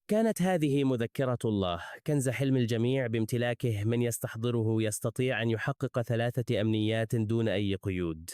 كانت هذه مذكرة الله، كنز حلم الجميع بامتلاكه. من يستحضره يستطيع أن يحقق 3 أمنيات دون أي قيود.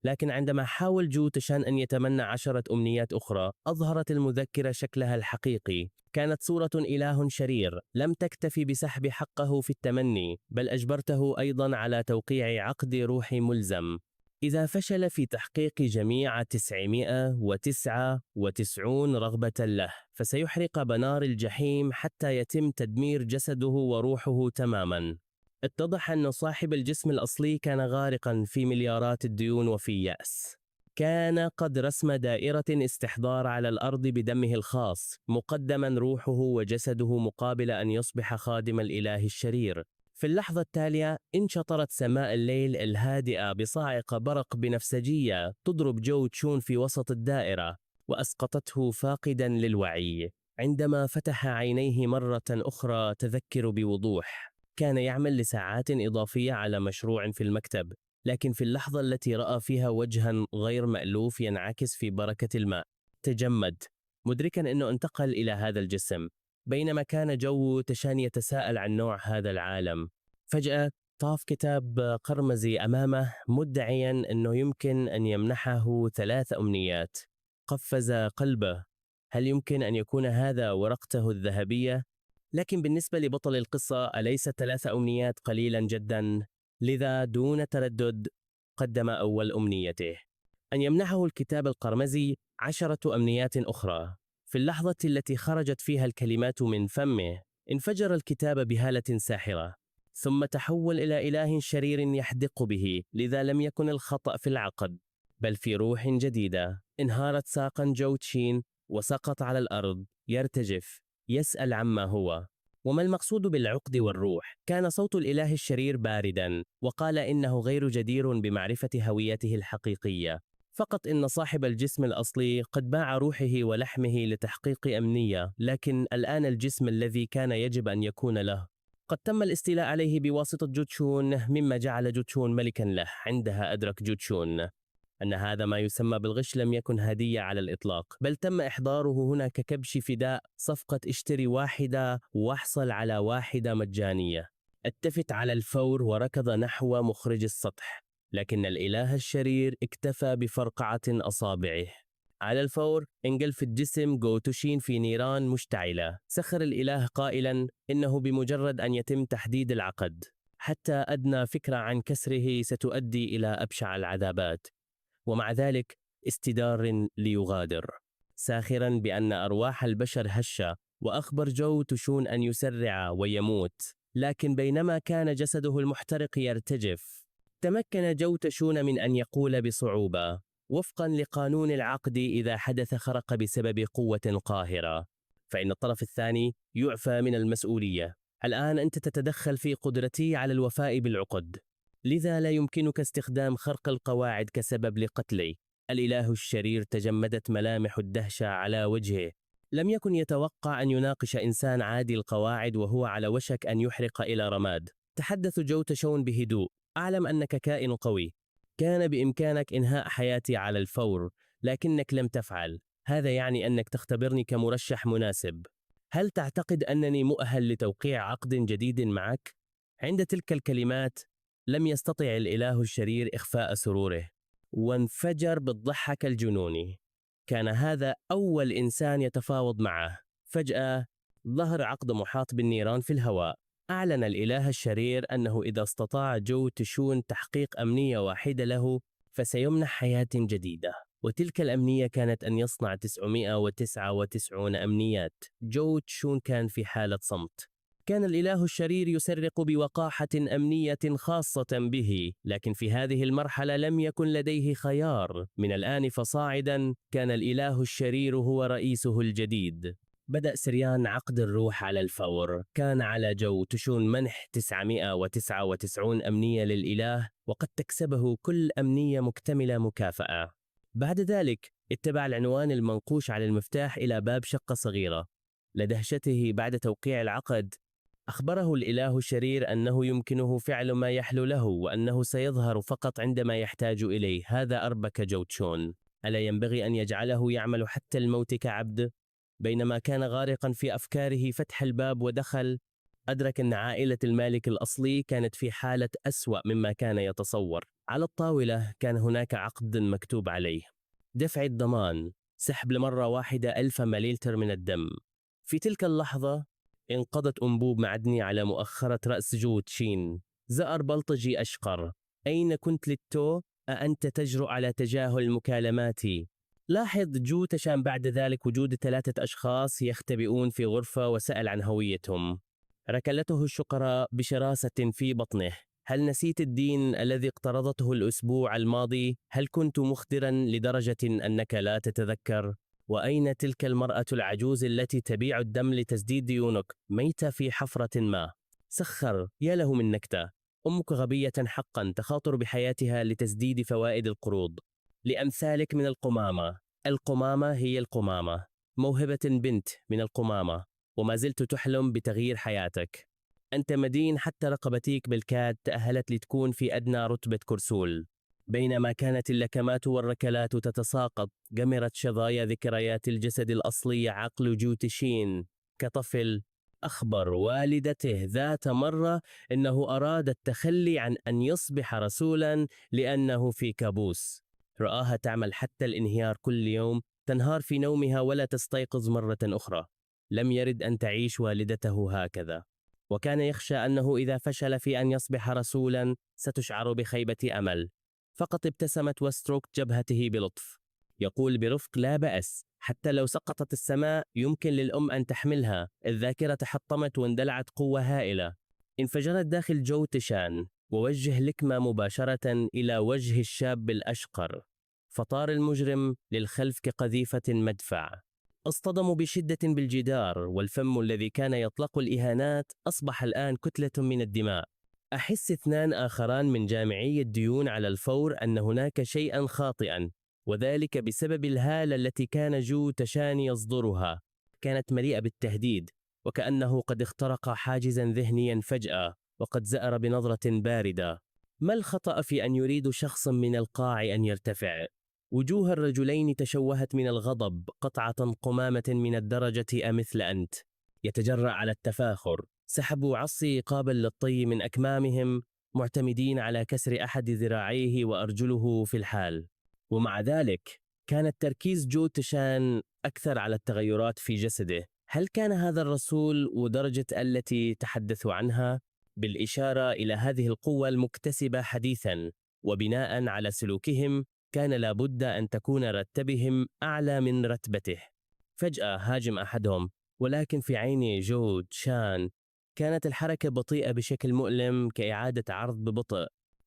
لكن عندما حاول جو تشان أن يتمنى 10 أمنيات أخرى، أظهرت المذكرة شكلها الحقيقي. كانت صورة إله شرير لم تكتفي بسحب حقه في التمني، بل أجبرته أيضا على توقيع عقد روحي ملزم. إذا فشل في تحقيق جميع 999 رغبة له، فسيحرق بنار الجحيم حتى يتم تدمير جسده وروحه تماما. اتضح أن صاحب الجسم الأصلي كان غارقا في مليارات الديون وفي يأس. كان قد رسم دائرة استحضار على الأرض بدمه الخاص، مقدما روحه وجسده مقابل أن يصبح خادم الإله الشرير. في اللحظة التالية انشطرت سماء الليل الهادئة بصاعقة برق بنفسجية تضرب جو تشون في وسط الدائرة، وأسقطته فاقدا للوعي. عندما فتح عينيه مرة أخرى تذكر بوضوح. كان يعمل لساعات إضافية على مشروع في المكتب، لكن في اللحظة التي رأى فيها وجها غير مألوف ينعكس في بركة الماء، تجمد، مدركا أنه انتقل إلى هذا الجسم. بينما كان جو تشان يتساءل عن نوع هذا العالم، فجأة طاف كتاب قرمزي أمامه مدعيا أنه يمكن أن يمنحه 3 أمنيات. قفز قلبه. هل يمكن أن يكون هذا ورقته الذهبية؟ لكن بالنسبة لبطل القصة، أليس 3 أمنيات قليلا جدا؟ لذا دون تردد قدم أول أمنيته، أن يمنحه الكتاب القرمزي 10 أمنيات أخرى. في اللحظة التي خرجت فيها الكلمات من فمه، انفجر الكتاب بهالة ساحرة، ثم تحول إلى إله شرير يحدق به. لذا لم يكن الخطأ في العقد، بل في روح جديدة. انهارت ساقا جو تشين وسقط على الأرض يرتجف، يسأل عما هو. وما المقصود بالعقد والروح؟ كان صوت الإله الشرير باردا، وقال إنه غير جدير بمعرفة هويته الحقيقية. فقط إن صاحب الجسم الأصلي قد باع روحه ولحمه لتحقيق أمنية، لكن الآن الجسم الذي كان يجب أن يكون له قد تم الاستيلاء عليه بواسطة جوتشون، مما جعل جوتشون ملكا له. عندها أدرك جوتشون أن هذا ما يسمى بالغش لم يكن هدية على الإطلاق، بل تم إحضاره هنا ككبش فداء، صفقة اشتري واحدة واحصل على واحدة مجانية. التفت على الفور وركض نحو مخرج السطح، لكن الإله الشرير اكتفى بفرقعة أصابعه. على الفور انجلف الجسم جوتوشين في نيران مشتعلة. سخر الإله قائلا إنه بمجرد أن يتم تحديد العقد، حتى أدنى فكرة عن كسره ستؤدي إلى أبشع العذابات، ومع ذلك استدار ليغادر، ساخرا بأن أرواح البشر هشة، وأخبر جو تشون أن يسرع ويموت. لكن بينما كان جسده المحترق يرتجف، تمكن جو تشون من أن يقول بصعوبة: وفقا لقانون العقد، إذا حدث خرق بسبب قوة قاهرة، فإن الطرف الثاني يعفى من المسؤولية. الآن أنت تتدخل في قدرتي على الوفاء بالعقد، لذا لا يمكنك استخدام خرق القواعد كسبب لقتلي. الإله الشرير تجمدت ملامح الدهشة على وجهه. لم يكن يتوقع أن يناقش إنسان عادي القواعد وهو على وشك أن يحرق إلى رماد. تحدث جو تشون بهدوء: أعلم أنك كائن قوي، كان بإمكانك إنهاء حياتي على الفور، لكنك لم تفعل. هذا يعني أنك تختبرني كمرشح مناسب. هل تعتقد أنني مؤهل لتوقيع عقد جديد معك؟ عند تلك الكلمات لم يستطع الإله الشرير إخفاء سروره، وانفجر بالضحك الجنوني. كان هذا أول إنسان يتفاوض معه. فجأة ظهر عقد محاط بالنيران في الهواء. أعلن الإله الشرير أنه إذا استطاع جو تشون تحقيق أمنية واحدة له، فسيمنح حياة جديدة. وتلك الأمنية كانت أن يصنع 999 أمنيات. جو تشون كان في حالة صمت. كان الإله الشرير يسرق بوقاحة أمنية خاصة به، لكن في هذه المرحلة لم يكن لديه خيار. من الآن فصاعدا كان الإله الشرير هو رئيسه الجديد. بدأ سريان عقد الروح على الفور. كان على جو تشون منح 999 أمنية للإله، وقد تكسبه كل أمنية مكتملة مكافأة. بعد ذلك اتبع العنوان المنقوش على المفتاح إلى باب شقة صغيرة. لدهشته بعد توقيع العقد، أخبره الإله الشرير أنه يمكنه فعل ما يحلو له، وأنه سيظهر فقط عندما يحتاج إليه. هذا أربك جو تشون. ألا ينبغي أن يجعله يعمل حتى الموت كعبد؟ بينما كان غارقا في أفكاره فتح الباب ودخل، أدرك أن عائلة المالك الأصلي كانت في حالة أسوأ مما كان يتصور. على الطاولة كان هناك عقد مكتوب عليه دفع الضمان، سحب لمرة واحدة 1000 مليلتر من الدم. في تلك اللحظة انقضت أنبوب معدني على مؤخرة رأس جو تشين. زأر بلطجي أشقر: أين كنت للتو؟ أأنت تجرؤ على تجاهل مكالماتي؟ لاحظ جو تشان بعد ذلك وجود 3 أشخاص يختبئون في غرفة وسأل عن هويتهم. ركلته الشقراء بشراسة في بطنه: هل نسيت الدين الذي اقترضته الأسبوع الماضي؟ هل كنت مخدرا لدرجة أنك لا تتذكر؟ وأين تلك المرأة العجوز التي تبيع الدم لتسديد ديونك، ميتة في حفرة ما؟ سخر، يا له من نكتة. أمك غبية حقا، تخاطر بحياتها لتسديد فوائد القروض. لأمثالك من القمامة. القمامة هي القمامة، موهبة بنت من القمامة، وما زلت تحلم بتغيير حياتك. أنت مدين حتى رقبتيك بالكاد تأهلت لتكون في أدنى رتبة كرسول. بينما كانت اللكمات والركلات تتساقط، جمرت شظايا ذكريات الجسد الأصلي عقل جو تشين. كطفل أخبر والدته ذات مرة أنه أراد التخلي عن أن يصبح رسولا لأنه في كابوس. رآها تعمل حتى الانهيار كل يوم، تنهار في نومها ولا تستيقظ مرة أخرى. لم يرد أن تعيش والدته هكذا، وكان يخشى أنه إذا فشل في أن يصبح رسولا ستشعر بخيبة أمل. فقط ابتسمت واستروكت جبهته بلطف. يقول برفق: لا بأس، حتى لو سقطت السماء يمكن للأم أن تحملها. الذاكرة تحطمت واندلعت قوة هائلة. انفجرت داخل جو تشان ووجه لكمة مباشرة إلى وجه الشاب الأشقر، فطار المجرم للخلف كقذيفة مدفع. اصطدموا بشدة بالجدار، والفم الذي كان يطلق الإهانات أصبح الآن كتلة من الدماء. أحس 2 آخران من جامعي الديون على الفور أن هناك شيئا خاطئا، وذلك بسبب الهالة التي كان جو تشان يصدرها. كانت مليئة بالتهديد، وكأنه قد اخترق حاجزا ذهنيا فجأة، وقد زأر بنظرة باردة: ما الخطأ في أن يريد شخص من القاع أن يرتفع؟ وجوه الرجلين تشوهت من الغضب. قطعة قمامة من الدرجة أمثل أنت؟ يتجرأ على التفاخر. سحبوا عصي قابل للطي من أكمامهم، معتمدين على كسر أحد ذراعيه وأرجله في الحال. ومع ذلك كان التركيز جو تشان أكثر على التغيرات في جسده. هل كان هذا الرسول ودرجة التي تحدثوا عنها؟ بالإشارة إلى هذه القوة المكتسبة حديثا، وبناء على سلوكهم كان لابد أن تكون رتبهم أعلى من رتبته. فجأة هاجم أحدهم، ولكن في عين جو تشان كانت الحركة بطيئة بشكل مؤلم، كإعادة عرض ببطء.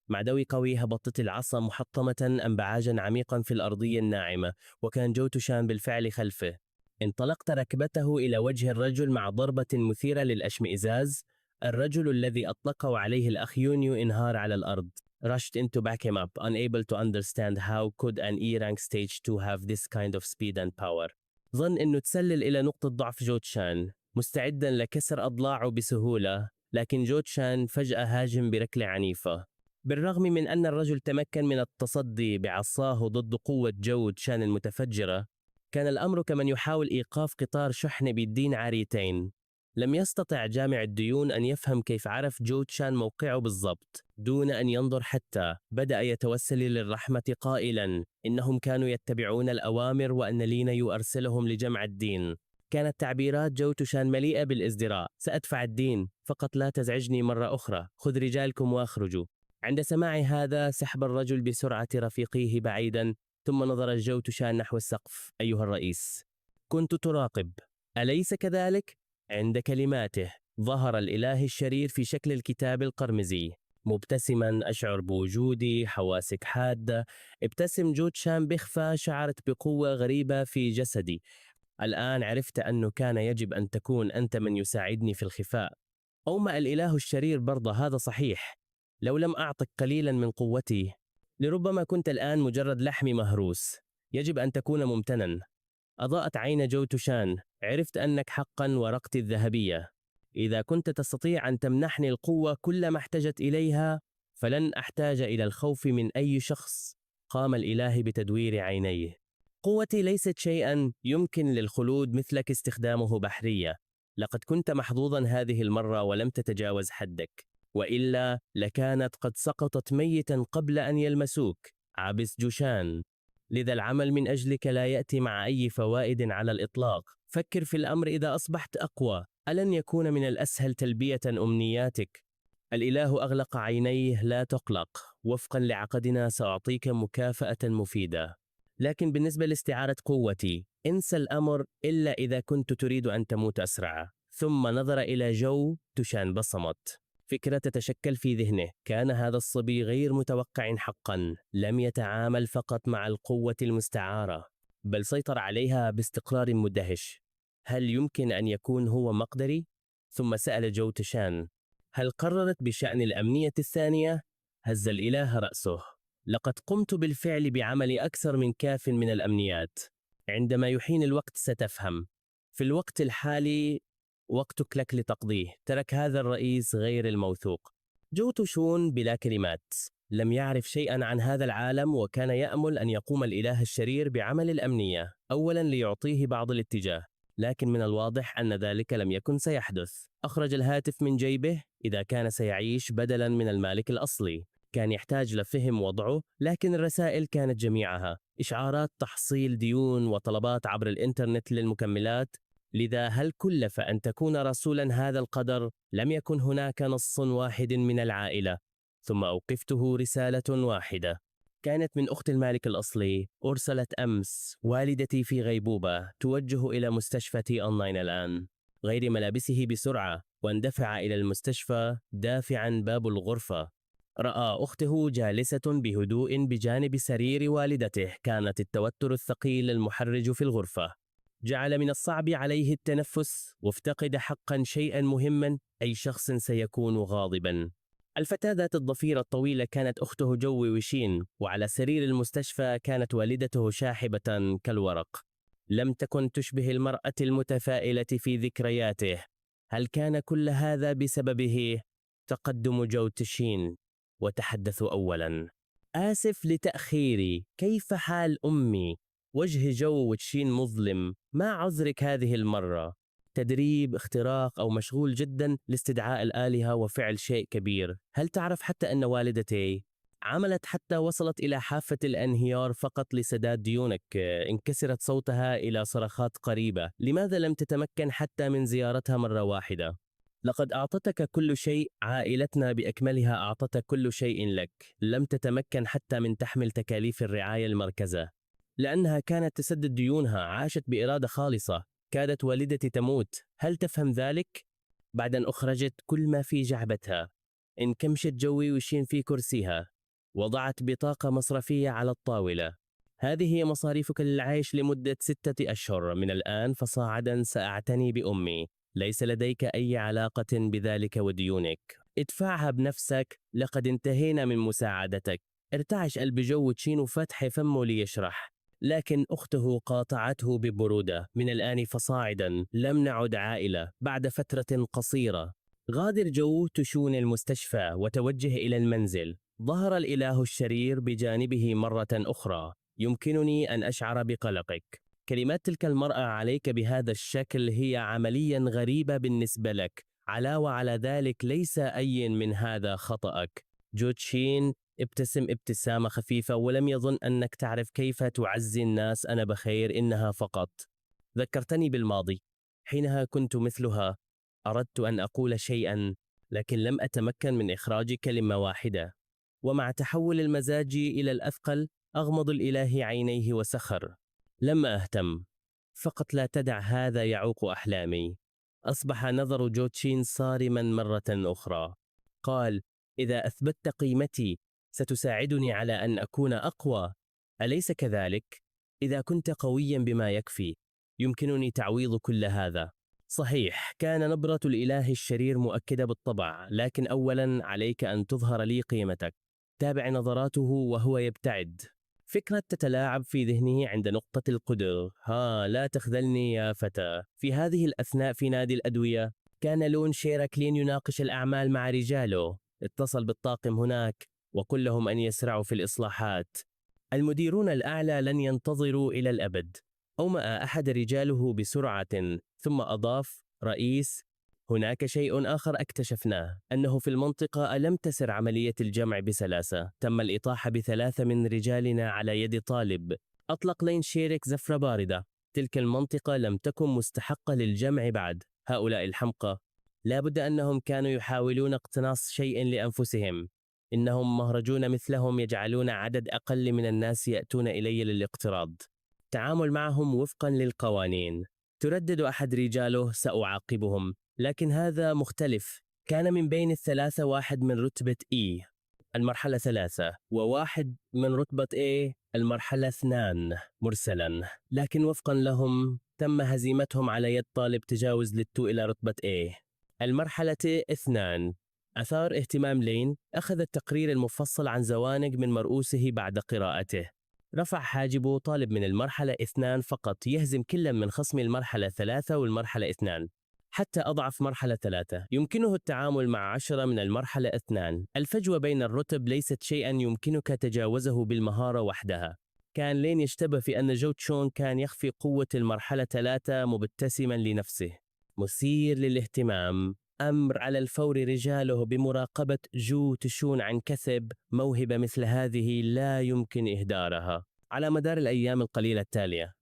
مع دوي قوي هبطت العصا محطمة انبعاجا عميقا في الأرضية الناعمة، وكان جو تشان بالفعل خلفه. انطلقت ركبته إلى وجه الرجل مع ضربة مثيرة للاشمئزاز. الرجل الذي أطلقه عليه الأخ يونيو انهار على الأرض. Rushed in to back him up, unable to understand how could an E-rank stage 2 have this kind of speed and power. ظن أنه تسلل إلى نقطة ضعف جو تشان، مستعدا لكسر أضلاعه بسهولة، لكن جو تشان فجأة هاجم بركلة عنيفة. بالرغم من أن الرجل تمكن من التصدي بعصاه ضد قوة جو تشان المتفجرة، كان الأمر كمن يحاول إيقاف قطار شحن بيدين عاريتين. لم يستطع جامع الديون أن يفهم كيف عرف جو تشان موقعه بالضبط. دون أن ينظر حتى بدأ يتوسل للرحمة قائلا إنهم كانوا يتبعون الأوامر وأن لينيو أرسلهم لجمع الدين. كانت تعبيرات جو تشان مليئة بالازدراء: سأدفع الدين، فقط لا تزعجني مرة أخرى، خذ رجالكم واخرجوا. عند سماع هذا سحب الرجل بسرعة رفيقيه بعيدا، ثم نظر جو تشان نحو السقف. أيها الرئيس، كنت تراقب، أليس كذلك؟ عند كلماته ظهر الإله الشرير في شكل الكتاب القرمزي. مبتسما: أشعر بوجودي، حواسك حادة. ابتسم جو تشان بخفة، شعرت بقوة غريبة في جسدي. الآن عرفت أنه كان يجب أن تكون أنت من يساعدني في الخفاء. أومأ الإله الشرير برضه، هذا صحيح. لو لم أعطك قليلا من قوتي لربما كنت الآن مجرد لحم مهروس. يجب أن تكون ممتنا. أضاءت عين جو تشان: عرفت أنك حقا ورقتي الذهبية. إذا كنت تستطيع أن تمنحني القوة كلما احتجت إليها فلن أحتاج إلى الخوف من أي شخص. قام الإله بتدوير عينيه. قوتي ليست شيئا يمكن للخلود مثلك استخدامه بحرية. لقد كنت محظوظا هذه المرة ولم تتجاوز حدك، وإلا لكانت قد سقطت ميتا قبل أن يلمسوك. عبس جوشان. لذا العمل من أجلك لا يأتي مع أي فوائد على الإطلاق. فكر في الأمر إذا أصبحت أقوى. ألن يكون من الأسهل تلبية أمنياتك؟ الإله أغلق عينيه. لا تقلق، وفقا لعقدنا سأعطيك مكافأة مفيدة. لكن بالنسبة لاستعارة قوتي، انسى الأمر إلا إذا كنت تريد أن تموت أسرع. ثم نظر إلى جو توشان بصمت. فكرة تتشكل في ذهنه. كان هذا الصبي غير متوقع حقا. لم يتعامل فقط مع القوة المستعارة، بل سيطر عليها باستقرار مدهش. هل يمكن أن يكون هو مقدري؟ ثم سأل جو توشان: هل قررت بشأن الأمنية الثانية؟ هز الإله رأسه. لقد قمت بالفعل بعمل أكثر من كاف من الأمنيات. عندما يحين الوقت ستفهم. في الوقت الحالي وقتك لك لتقضيه. ترك هذا الرئيس غير الموثوق. جو توشون بلا كلمات. لم يعرف شيئا عن هذا العالم، وكان يأمل أن يقوم الإله الشرير بعمل الأمنية أولا ليعطيه بعض الاتجاه، لكن من الواضح أن ذلك لم يكن سيحدث. أخرج الهاتف من جيبه. إذا كان سيعيش بدلا من المالك الأصلي، كان يحتاج لفهم وضعه، لكن الرسائل كانت جميعها إشعارات تحصيل ديون وطلبات عبر الإنترنت للمكملات. لذا هل كلف أن تكون رسولا هذا القدر؟ لم يكن هناك نص واحد من العائلة. ثم أوقفته رسالة واحدة. كانت من أخت المالك الأصلي. أرسلت أمس: والدتي في غيبوبة، توجه إلى مستشفى تي أونلاين الآن. غير ملابسه بسرعة، واندفع إلى المستشفى دافعا باب الغرفة. رأى أخته جالسة بهدوء بجانب سرير والدته. كانت التوتر الثقيل المحرج في الغرفة. جعل من الصعب عليه التنفس، وافتقد حقا شيئا مهما. أي شخص سيكون غاضبا. الفتاة ذات الضفيرة الطويلة كانت أخته جو ويشين، وعلى سرير المستشفى كانت والدته شاحبة كالورق. لم تكن تشبه المرأة المتفائلة في ذكرياته. هل كان كل هذا بسببه؟ تقدم جو تشين وتحدث أولا: آسف لتأخيري، كيف حال أمي؟ وجه جو تشين مظلم. ما عذرك هذه المرة؟ تدريب، اختراق، أو مشغول جدا لاستدعاء الآلهة وفعل شيء كبير. هل تعرف حتى أن والدتي عملت حتى وصلت إلى حافة الانهيار فقط لسداد ديونك؟ انكسرت صوتها إلى صرخات قريبة. لماذا لم تتمكن حتى من زيارتها مرة واحدة؟ لقد أعطتك كل شيء. عائلتنا بأكملها أعطتك كل شيء لك. لم تتمكن حتى من تحمل تكاليف الرعاية المركزة، لأنها كانت تسدد ديونها. عاشت بإرادة خالصة. كادت والدتي تموت. هل تفهم ذلك؟ بعد أن أخرجت كل ما في جعبتها، انكمشت جوي وشين في كرسيها. وضعت بطاقة مصرفية على الطاولة. هذه هي مصاريفك للعيش لمدة 6 أشهر. من الآن فصاعدا سأعتني بأمي. ليس لديك أي علاقة بذلك وديونك. ادفعها بنفسك. لقد انتهينا من مساعدتك. ارتعش قلب جو تشين وفتح فمه ليشرح، لكن أخته قاطعته ببرودة: من الآن فصاعدا لم نعد عائلة. بعد فترة قصيرة غادر جو تشون المستشفى وتوجه إلى المنزل. ظهر الإله الشرير بجانبه مرة أخرى: يمكنني أن أشعر بقلقك. كلمات تلك المرأة عليك بهذا الشكل هي عمليا غريبة بالنسبة لك. علاوة على ذلك ليس أي من هذا خطأك. جو تشين ابتسم ابتسامة خفيفة ولم يظن أنك تعرف كيف تعزي الناس. أنا بخير، إنها فقط ذكرتني بالماضي. حينها كنت مثلها. أردت أن أقول شيئا، لكن لم أتمكن من إخراج كلمة واحدة. ومع تحول المزاج إلى الأثقل أغمض الإله عينيه وسخر: لم أهتم، فقط لا تدع هذا يعوق أحلامي. أصبح نظر جوتشين صارما مرة أخرى. قال: إذا أثبتت قيمتي ستساعدني على أن أكون أقوى، أليس كذلك؟ إذا كنت قويا بما يكفي يمكنني تعويض كل هذا. صحيح، كان نبرة الإله الشرير مؤكدة بالطبع، لكن أولا عليك أن تظهر لي قيمتك. تابع نظراته وهو يبتعد. فكرة تتلاعب في ذهنه عند نقطة القدر. لا تخذلني يا فتى. في هذه الأثناء في نادي الأدوية كان لون شيراكلين يناقش الأعمال مع رجاله. اتصل بالطاقم هناك وقل لهم أن يسرعوا في الإصلاحات. المديرون الأعلى لن ينتظروا إلى الأبد. أومأ أحد رجاله بسرعة ثم أضاف: رئيس، هناك شيء آخر اكتشفناه، أنه في المنطقة لم تسر عملية الجمع بسلاسة. تم الإطاحة ب3 من رجالنا على يد طالب أطلق لين شيرك زفرة باردة. تلك المنطقة لم تكن مستحقة للجمع بعد. هؤلاء الحمقى لا بد أنهم كانوا يحاولون اقتناص شيء لأنفسهم. إنهم مهرجون مثلهم يجعلون عدد أقل من الناس يأتون إلي للاقتراض. تعامل معهم وفقا للقوانين. تردد أحد رجاله: سأعاقبهم. لكن هذا مختلف. كان من بين ال3 واحد من رتبة E المرحلة 3 وواحد من رتبة A المرحلة 2 مرسلا، لكن وفقا لهم تم هزيمتهم على يد طالب تجاوز للتو إلى رتبة A المرحلة 2. أثار اهتمام لين. أخذ التقرير المفصل عن زوانق من مرؤوسه بعد قراءته. رفع حاجبه. طالب من المرحلة 2 فقط يهزم كلا من خصم المرحلة 3 والمرحلة 2. حتى أضعف مرحلة 3 يمكنه التعامل مع 10 من المرحلة 2. الفجوة بين الرتب ليست شيئا يمكنك تجاوزه بالمهارة وحدها. كان لين يشتبه في أن جو تشون كان يخفي قوة المرحلة 3 مبتسما لنفسه. مثير للاهتمام. أمر على الفور رجاله بمراقبة جو تشون عن كسب موهبة مثل هذه لا يمكن إهدارها. على مدار الأيام القليلة التالية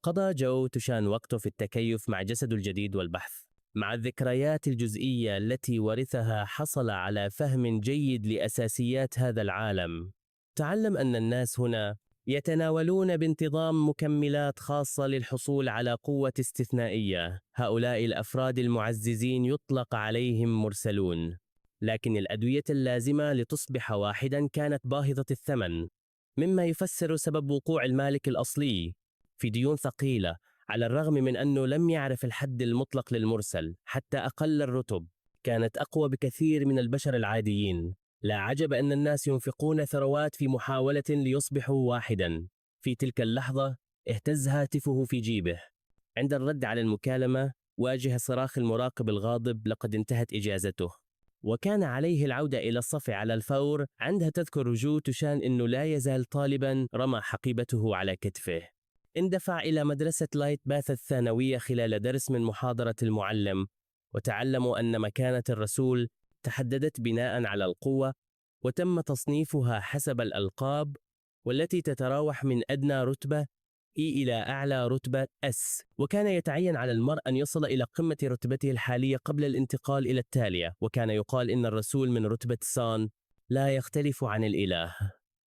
قضى جو تشان وقته في التكيف مع جسده الجديد والبحث. مع الذكريات الجزئية التي ورثها حصل على فهم جيد لأساسيات هذا العالم. تعلم أن الناس هنا يتناولون بانتظام مكملات خاصة للحصول على قوة استثنائية. هؤلاء الأفراد المعززين يطلق عليهم مرسلون. لكن الأدوية اللازمة لتصبح واحدا كانت باهظة الثمن، مما يفسر سبب وقوع المالك الأصلي في ديون ثقيلة. على الرغم من أنه لم يعرف الحد المطلق للمرسل، حتى أقل الرتب كانت أقوى بكثير من البشر العاديين. لا عجب أن الناس ينفقون ثروات في محاولة ليصبحوا واحدا. في تلك اللحظة اهتز هاتفه في جيبه. عند الرد على المكالمة واجه صراخ المراقب الغاضب: لقد انتهت إجازته. وكان عليه العودة إلى الصف على الفور. عندها تذكر جو تشان أنه لا يزال طالبا. رمى حقيبته على كتفه. اندفع إلى مدرسة لايت باث الثانوية خلال درس من محاضرة المعلم، وتعلموا أن مكانة الرسول تحددت بناء على القوة، وتم تصنيفها حسب الألقاب، والتي تتراوح من أدنى رتبة E إلى أعلى رتبة S. وكان يتعين على المرء أن يصل إلى قمة رتبته الحالية قبل الانتقال إلى التالية. وكان يقال إن الرسول من رتبة سان لا يختلف عن الإله.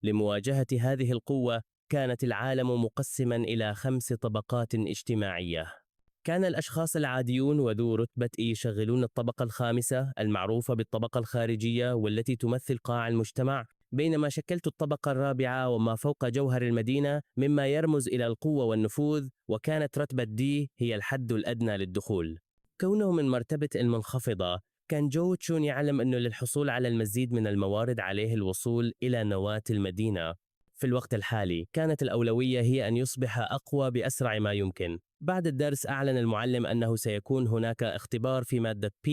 لمواجهة هذه القوة كانت العالم مقسما إلى 5 طبقات اجتماعية. كان الأشخاص العاديون وذو رتبة E يشغلون الطبقة الخامسة المعروفة بالطبقة الخارجية، والتي تمثل قاع المجتمع، بينما شكلت الطبقة الرابعة وما فوق جوهر المدينة مما يرمز إلى القوة والنفوذ، وكانت رتبة D هي الحد الأدنى للدخول. كونه من مرتبة المنخفضة، كان جو تشون يعلم أنه للحصول على المزيد من الموارد عليه الوصول إلى نواة المدينة. في الوقت الحالي كانت الأولوية هي أن يصبح أقوى بأسرع ما يمكن. بعد الدرس أعلن المعلم أنه سيكون هناك اختبار في مادة P.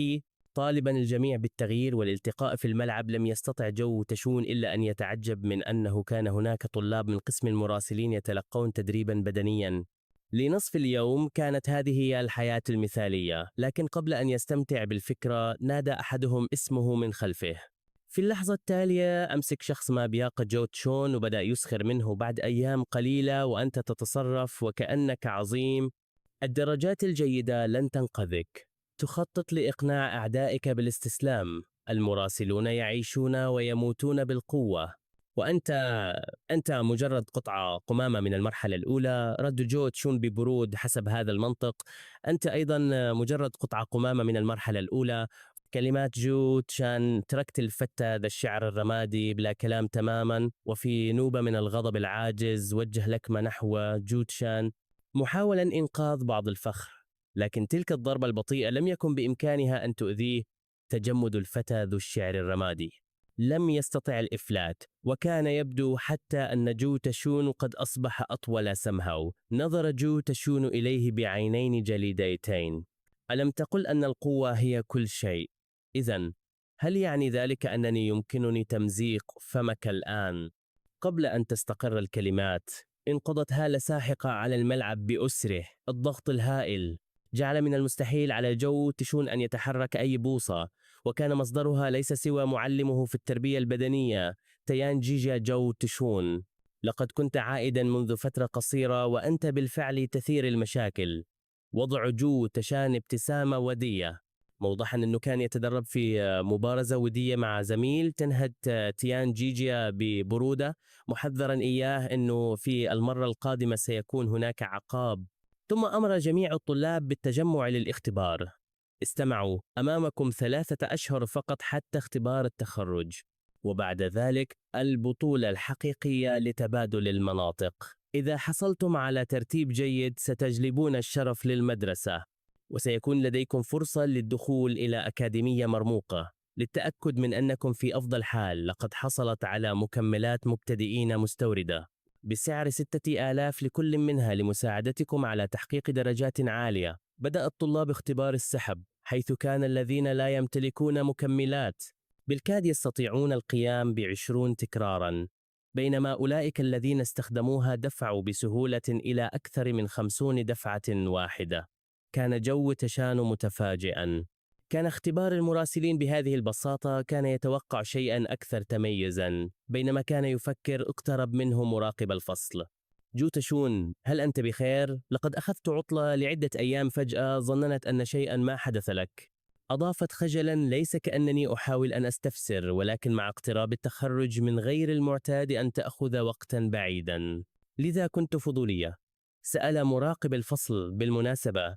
طالبا الجميع بالتغيير والالتقاء في الملعب، لم يستطع جو تشون إلا أن يتعجب من أنه كان هناك طلاب من قسم المراسلين يتلقون تدريبا بدنيا لنصف اليوم. كانت هذه هي الحياة المثالية. لكن قبل أن يستمتع بالفكرة نادى أحدهم اسمه من خلفه. في اللحظة التالية أمسك شخص ما بياقة جو تشون وبدأ يسخر منه: بعد أيام قليلة وأنت تتصرف وكأنك عظيم. الدرجات الجيدة لن تنقذك. تخطط لإقناع أعدائك بالاستسلام. المراسلون يعيشون ويموتون بالقوة، وأنت مجرد قطعة قمامة من المرحلة الأولى. رد جو تشون ببرود: حسب هذا المنطق أنت أيضا مجرد قطعة قمامة من المرحلة الأولى. كلمات جو تشان: تركت الفتى ذا الشعر الرمادي بلا كلام تماما. وفي نوبة من الغضب العاجز وجه لكمة نحو جو تشان محاولا إنقاذ بعض الفخر، لكن تلك الضربة البطيئة لم يكن بإمكانها أن تؤذيه. تجمد الفتى ذو الشعر الرمادي لم يستطع الإفلات، وكان يبدو حتى أن جو تشون قد أصبح أطول سمهو. نظر جو تشون إليه بعينين جليدتين: ألم تقل أن القوة هي كل شيء؟ إذن هل يعني ذلك أنني يمكنني تمزيق فمك الآن؟ قبل أن تستقر الكلمات، انقضت هالة ساحقة على الملعب بأسره. الضغط الهائل جعل من المستحيل على جو تشون أن يتحرك أي بوصة، وكان مصدرها ليس سوى معلمه في التربية البدنية تيان جيجيا جو تشون. لقد كنت عائدا منذ فترة قصيرة وأنت بالفعل تثير المشاكل. وضع جو تشان ابتسامة ودية، موضحا أنه كان يتدرب في مبارزة ودية مع زميل، تنهد تيان جيجيا ببرودة، محذرا إياه أنه في المرة القادمة سيكون هناك عقاب. ثم أمر جميع الطلاب بالتجمع للاختبار. استمعوا، أمامكم 3 أشهر فقط حتى اختبار التخرج، وبعد ذلك البطولة الحقيقية لتبادل المناطق. إذا حصلتم على ترتيب جيد ستجلبون الشرف للمدرسة، وسيكون لديكم فرصة للدخول إلى أكاديمية مرموقة. للتأكد من أنكم في أفضل حال، لقد حصلت على مكملات مبتدئين مستوردة بسعر 6000 لكل منها لمساعدتكم على تحقيق درجات عالية. بدأ الطلاب اختبار السحب، حيث كان الذين لا يمتلكون مكملات بالكاد يستطيعون القيام ب20 تكراراً، بينما أولئك الذين استخدموها دفعوا بسهولة إلى أكثر من 50 دفعة واحدة. كان جو تشان متفاجئاً. كان اختبار المراسلين بهذه البساطة كان يتوقع شيئاً أكثر تميزاً، بينما كان يفكر اقترب منه مراقب الفصل. جو تشون، هل أنت بخير؟ لقد أخذت عطلة لعدة أيام، فجأة ظننت أن شيئاً ما حدث لك. أضافت خجلاً: ليس كأنني أحاول أن أستفسر، ولكن مع اقتراب التخرج من غير المعتاد أن تأخذ وقتاً بعيداً، لذا كنت فضولية. سأل مراقب الفصل: بالمناسبة،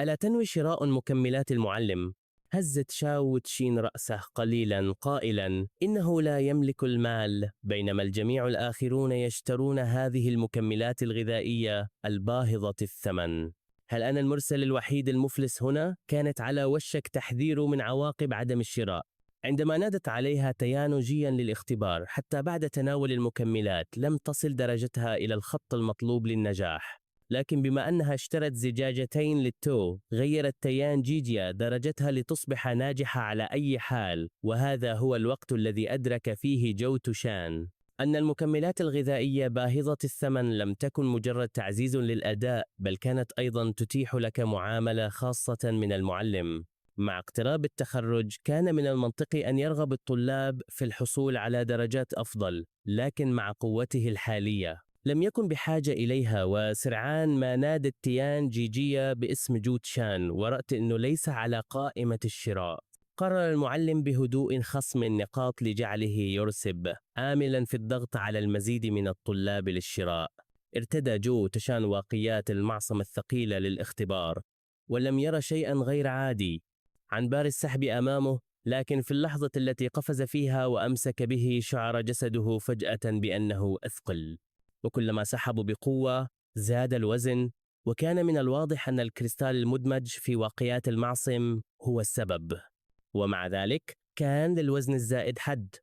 ألا تنوي شراء مكملات المعلم؟ هزت شاو تشين رأسه قليلاً قائلاً: إنه لا يملك المال، بينما الجميع الآخرون يشترون هذه المكملات الغذائية الباهظة الثمن. هل أنا المرسل الوحيد المفلس هنا؟ كانت على وشك تحذير من عواقب عدم الشراء عندما نادت عليها تيانو جيا للاختبار. حتى بعد تناول المكملات لم تصل درجتها إلى الخط المطلوب للنجاح، لكن بما أنها اشترت زجاجتين للتو، غيرت تيان جيجيا درجتها لتصبح ناجحة على أي حال. وهذا هو الوقت الذي أدرك فيه جو تشان أن المكملات الغذائية باهظة الثمن لم تكن مجرد تعزيز للأداء، بل كانت أيضا تتيح لك معاملة خاصة من المعلم. مع اقتراب التخرج كان من المنطقي أن يرغب الطلاب في الحصول على درجات أفضل، لكن مع قوته الحالية لم يكن بحاجة إليها. وسرعان ما نادت تيان جيجيا باسم جو تشان، ورأت أنه ليس على قائمة الشراء. قرر المعلم بهدوء خصم النقاط لجعله يرسب، آملا في الضغط على المزيد من الطلاب للشراء. ارتدى جو تشان واقيات المعصم الثقيلة للاختبار، ولم يرى شيئا غير عادي. عنبر السحب أمامه، لكن في اللحظة التي قفز فيها وأمسك به شعر جسده فجأة بأنه أثقل، وكلما سحبوا بقوة زاد الوزن. وكان من الواضح أن الكريستال المدمج في واقيات المعصم هو السبب. ومع ذلك كان للوزن الزائد حد،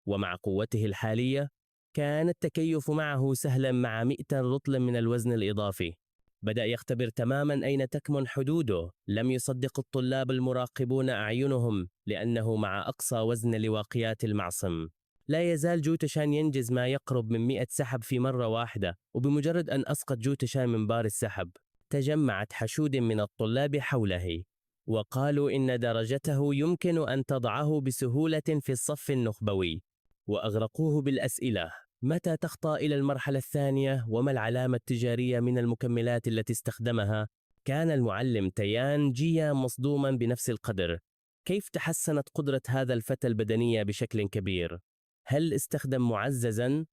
ومع قوته الحالية كان التكيف معه سهلا مع 100 رطل من الوزن الإضافي. بدأ يختبر تماما أين تكمن حدوده. لم يصدق الطلاب المراقبون أعينهم، لأنه مع أقصى وزن لواقيات المعصم لا يزال جو تشان ينجز ما يقرب من 100 سحب في مرة واحدة. وبمجرد أن أسقط جو تشان من بار السحب، تجمعت حشود من الطلاب حوله، وقالوا إن درجته يمكن أن تضعه بسهولة في الصف النخبوي، وأغرقوه بالأسئلة: متى تخطى إلى المرحلة الثانية؟ وما العلامة التجارية من المكملات التي استخدمها؟ كان المعلم تيان جيا مصدوما بنفس القدر. كيف تحسنت قدرة هذا الفتى البدنية بشكل كبير؟ هل استخدم معززا؟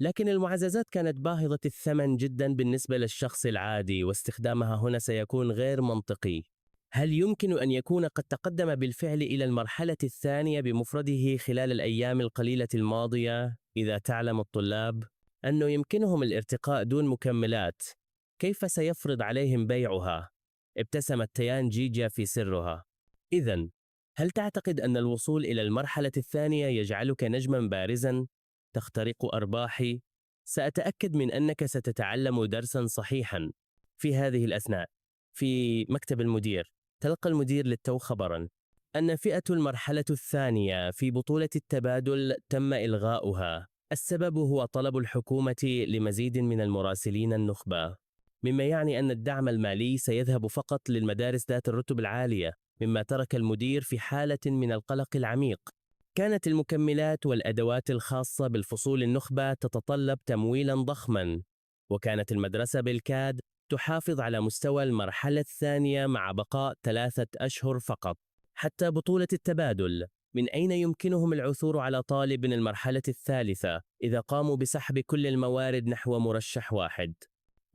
لكن المعززات كانت باهظة الثمن جدا بالنسبة للشخص العادي، واستخدامها هنا سيكون غير منطقي. هل يمكن أن يكون قد تقدم بالفعل إلى المرحلة الثانية بمفرده خلال الأيام القليلة الماضية؟ إذا تعلم الطلاب أنه يمكنهم الارتقاء دون مكملات، كيف سيفرض عليهم بيعها؟ ابتسمت تيان جيجيا في سرها. إذن، هل تعتقد أن الوصول إلى المرحلة الثانية يجعلك نجما بارزا تخترق أرباحي؟ سأتأكد من أنك ستتعلم درسا صحيحا. في هذه الأثناء، في مكتب المدير، تلقى المدير للتو خبرا أن فئة المرحلة الثانية في بطولة التبادل تم إلغاؤها. السبب هو طلب الحكومة لمزيد من المراسلين النخبة، مما يعني أن الدعم المالي سيذهب فقط للمدارس ذات الرتب العالية، مما ترك المدير في حالة من القلق العميق. كانت المكملات والأدوات الخاصة بالفصول النخبة تتطلب تمويلا ضخما، وكانت المدرسة بالكاد تحافظ على مستوى المرحلة الثانية مع بقاء 3 أشهر فقط. حتى بطولة التبادل، من أين يمكنهم العثور على طالب من المرحلة الثالثة إذا قاموا بسحب كل الموارد نحو مرشح واحد؟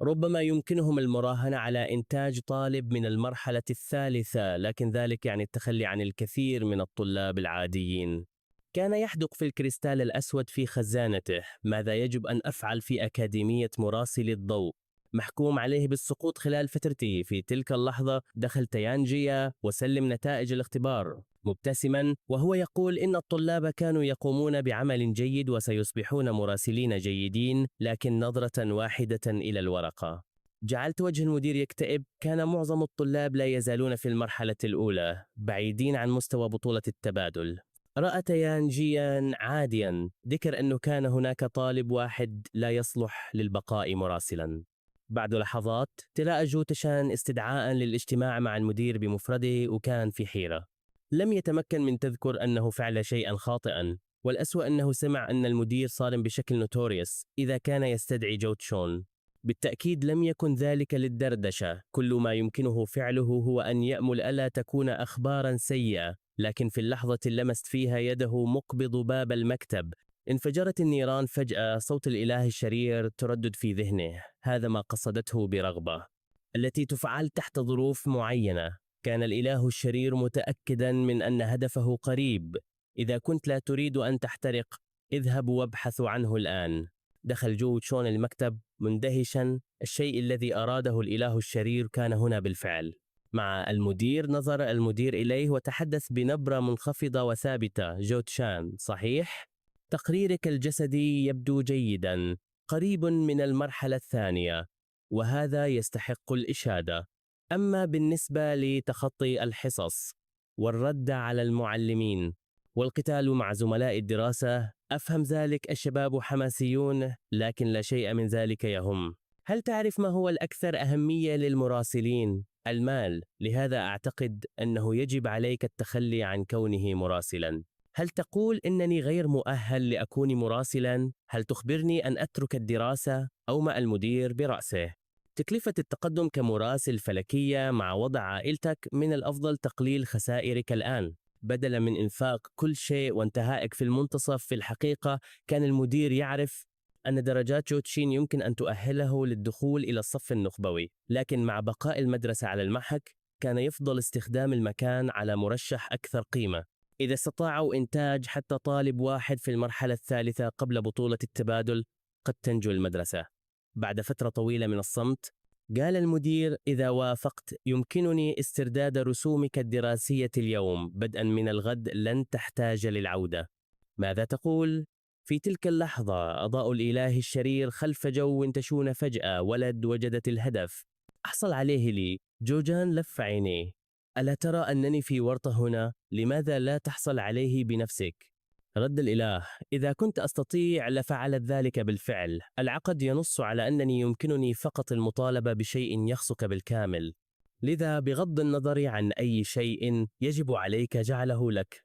ربما يمكنهم المراهنة على إنتاج طالب من المرحلة الثالثة، لكن ذلك يعني التخلي عن الكثير من الطلاب العاديين. كان يحدق في الكريستال الأسود في خزانته: ماذا يجب أن أفعل في أكاديمية مراسلي الضوء؟ محكوم عليه بالسقوط خلال فترته. في تلك اللحظة دخل تيانجيا وسلم نتائج الاختبار مبتسما وهو يقول إن الطلاب كانوا يقومون بعمل جيد وسيصبحون مراسلين جيدين، لكن نظرة واحدة إلى الورقة جعلت وجه المدير يكتئب. كان معظم الطلاب لا يزالون في المرحلة الأولى، بعيدين عن مستوى بطولة التبادل. رأى تيانجيا عاديا، ذكر أنه كان هناك طالب واحد لا يصلح للبقاء مراسلا. بعد لحظات تلاقى جوتشان استدعاء للاجتماع مع المدير بمفرده، وكان في حيرة. لم يتمكن من تذكر أنه فعل شيئا خاطئا، والأسوأ أنه سمع أن المدير صارم بشكل نوتوريوس إذا كان يستدعي جوتشون. بالتأكيد لم يكن ذلك للدردشة، كل ما يمكنه فعله هو أن يأمل ألا تكون أخبارا سيئة. لكن في اللحظة اللي لمست فيها يده مقبض باب المكتب انفجرت النيران فجأة. صوت الإله الشرير تردد في ذهنه، هذا ما قصدته برغبة التي تفعل تحت ظروف معينة. كان الإله الشرير متأكدا من أن هدفه قريب. إذا كنت لا تريد أن تحترق، اذهب وابحثوا عنه الآن. دخل جو تشون المكتب مندهشا. الشيء الذي أراده الإله الشرير كان هنا بالفعل. مع المدير نظر المدير إليه وتحدث بنبرة منخفضة وثابتة: جو تشان، صحيح؟ تقريرك الجسدي يبدو جيدا، قريب من المرحلة الثانية، وهذا يستحق الإشادة. أما بالنسبة لتخطي الحصص والرد على المعلمين والقتال مع زملاء الدراسة، أفهم ذلك، الشباب حماسيون، لكن لا شيء من ذلك يهم. هل تعرف ما هو الأكثر أهمية للمراسلين؟ المال. لهذا أعتقد أنه يجب عليك التخلي عن كونه مراسلا. هل تقول إنني غير مؤهل لأكون مراسلا؟ هل تخبرني أن أترك الدراسة؟ أومأ المدير برأسه. تكلفة التقدم كمراسل فلكية مع وضع عائلتك، من الأفضل تقليل خسائرك الآن بدلا من إنفاق كل شيء وانتهائك في المنتصف. في الحقيقة كان المدير يعرف أن درجات جوتشين يمكن أن تؤهله للدخول إلى الصف النخبوي، لكن مع بقاء المدرسة على المحك كان يفضل استخدام المكان على مرشح أكثر قيمة. إذا استطاعوا إنتاج حتى طالب واحد في المرحلة الثالثة قبل بطولة التبادل، قد تنجو المدرسة. بعد فترة طويلة من الصمت قال المدير: إذا وافقت يمكنني استرداد رسومك الدراسية اليوم، بدءا من الغد لن تحتاج للعودة. ماذا تقول؟ في تلك اللحظة أضاء الإله الشرير خلف جو تشون فجأة ولد وجدت الهدف. أحصل عليه لي. جوجان لف عينيه. ألا ترى أنني في ورطة هنا؟ لماذا لا تحصل عليه بنفسك؟ رد الإله: إذا كنت أستطيع لفعلت ذلك بالفعل. العقد ينص على أنني يمكنني فقط المطالبة بشيء يخصك بالكامل، لذا بغض النظر عن أي شيء يجب عليك جعله لك.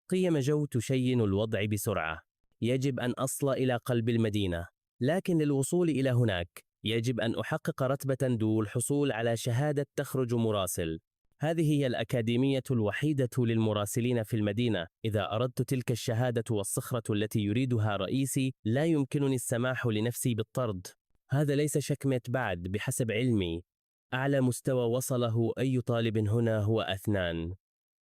قيم جو تشين الوضع بسرعة. يجب أن أصل إلى قلب المدينة، لكن للوصول إلى هناك يجب أن أحقق رتبة دون الحصول على شهادة تخرج مراسل. هذه هي الأكاديمية الوحيدة للمراسلين في المدينة. إذا أردت تلك الشهادة والصخرة التي يريدها رئيسي، لا يمكنني السماح لنفسي بالطرد. هذا ليس شكمت بعد. بحسب علمي، أعلى مستوى وصله أي طالب هنا هو أثنان.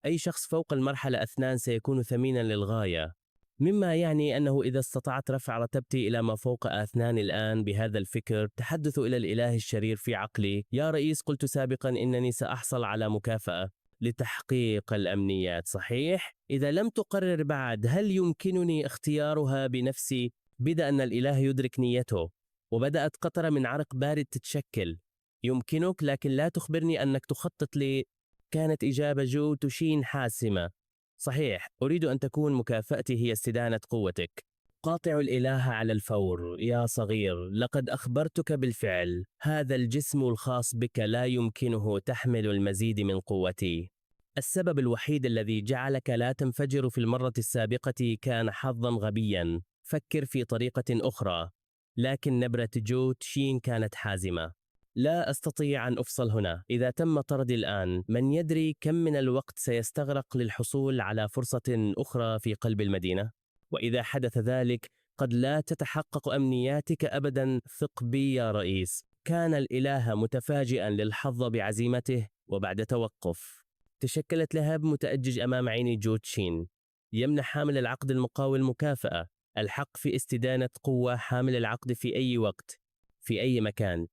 أي شخص فوق المرحلة أثنان سيكون ثمينا للغاية، مما يعني أنه إذا استطعت رفع رتبتي إلى ما فوق أثنان الآن بهذا الفكر، تحدث إلى الإله الشرير في عقلي: يا رئيس، قلت سابقا إنني سأحصل على مكافأة لتحقيق الأمنيات، صحيح؟ إذا لم تقرر بعد، هل يمكنني اختيارها بنفسي؟ بدأ أن الإله يدرك نيته، وبدأت قطرة من عرق بارد تتشكل. يمكنك، لكن لا تخبرني أنك تخطط لي. كانت إجابة جو تشين حاسمة: صحيح، أريد أن تكون مكافأتي هي استدانة قوتك. قاطع الإله على الفور. يا صغير، لقد أخبرتك بالفعل، هذا الجسم الخاص بك لا يمكنه تحمل المزيد من قوتي. السبب الوحيد الذي جعلك لا تنفجر في المرة السابقة كان حظا غبيا. فكر في طريقة أخرى. لكن نبرة جو تشين كانت حازمة. لا أستطيع أن أفصل هنا. إذا تم طردي الآن، من يدري كم من الوقت سيستغرق للحصول على فرصة أخرى في قلب المدينة؟ وإذا حدث ذلك، قد لا تتحقق أمنياتك أبدا. ثق بي يا رئيس. كان الإله متفاجئا للحظ بعزيمته، وبعد توقف تشكلت لهب متأجج أمام عين جو تشين. يمنح حامل العقد المقاول مكافأة، الحق في استدانة قوة حامل العقد في أي وقت، في أي مكان.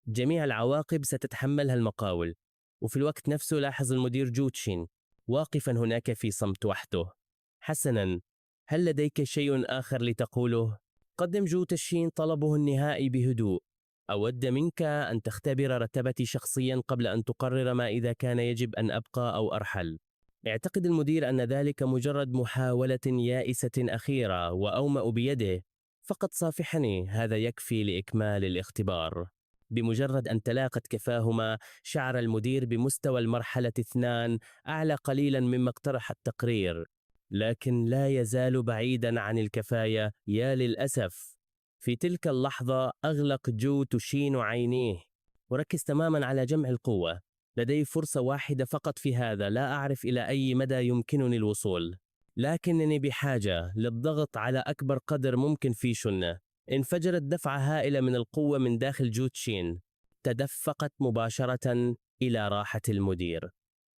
جميع العواقب ستتحملها المقاول. وفي الوقت نفسه لاحظ المدير جو تشين واقفا هناك في صمت وحده. حسنا، هل لديك شيء آخر لتقوله؟ قدم جو تشين طلبه النهائي بهدوء. أود منك أن تختبر رتبتي شخصيا قبل أن تقرر ما إذا كان يجب أن أبقى أو أرحل. اعتقد المدير أن ذلك مجرد محاولة يائسة أخيرة، وأومأ بيده. فقط صافحني، هذا يكفي لإكمال الاختبار. بمجرد أن تلاقت كفاهما، شعر المدير بمستوى المرحلة 2 أعلى قليلا مما اقترح التقرير، لكن لا يزال بعيدا عن الكفاية. يا للأسف. في تلك اللحظة أغلق جو تشين عينيه وركز تماما على جمع القوة. لدي فرصة واحدة فقط في هذا، لا أعرف إلى أي مدى يمكنني الوصول، لكنني بحاجة للضغط على أكبر قدر ممكن في شنة. انفجرت دفعة هائلة من القوة من داخل جو تشين، تدفقت مباشرة إلى راحة المدير.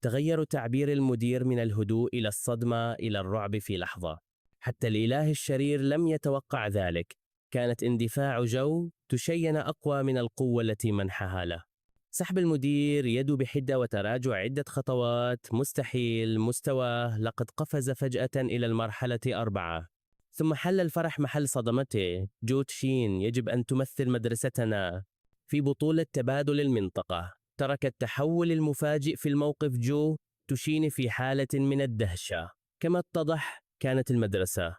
تغير تعبير المدير من الهدوء إلى الصدمة إلى الرعب في لحظة. حتى الإله الشرير لم يتوقع ذلك. كانت اندفاع جو تشين أقوى من القوة التي منحها له. سحب المدير يده بحدة وتراجع عدة خطوات. مستحيل. مستواه لقد قفز فجأة إلى المرحلة 4. ثم حل الفرح محل صدمته. جو تشين، يجب أن تمثل مدرستنا في بطولة تبادل المنطقة. ترك التحول المفاجئ في الموقف جو تشين في حالة من الدهشة. كما اتضح، كانت المدرسة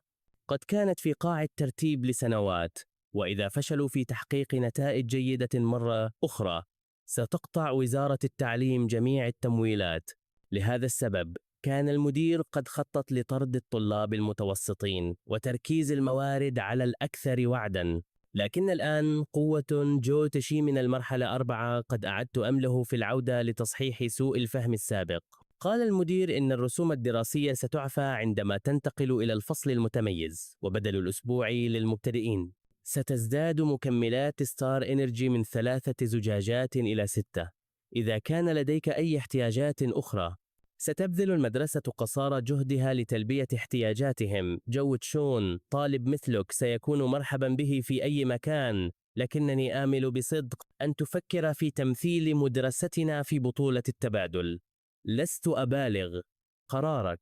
قد كانت في قاع الترتيب لسنوات، وإذا فشلوا في تحقيق نتائج جيدة مرة أخرى، ستقطع وزارة التعليم جميع التمويلات. لهذا السبب كان المدير قد خطط لطرد الطلاب المتوسطين وتركيز الموارد على الأكثر وعداً. لكن الآن قوة جو تشي من المرحلة 4 قد أعدت أمله في العودة لتصحيح سوء الفهم السابق. قال المدير إن الرسوم الدراسية ستعفى عندما تنتقل إلى الفصل المتميز، وبدل الأسبوعي للمبتدئين ستزداد مكملات ستار إنرجي من 3 زجاجات إلى 6. إذا كان لديك أي احتياجات أخرى، ستبذل المدرسة قصارى جهدها لتلبية احتياجاتهم. جو تشون، طالب مثلك سيكون مرحبا به في أي مكان، لكنني آمل بصدق أن تفكر في تمثيل مدرستنا في بطولة التبادل. لست أبالغ. قرارك.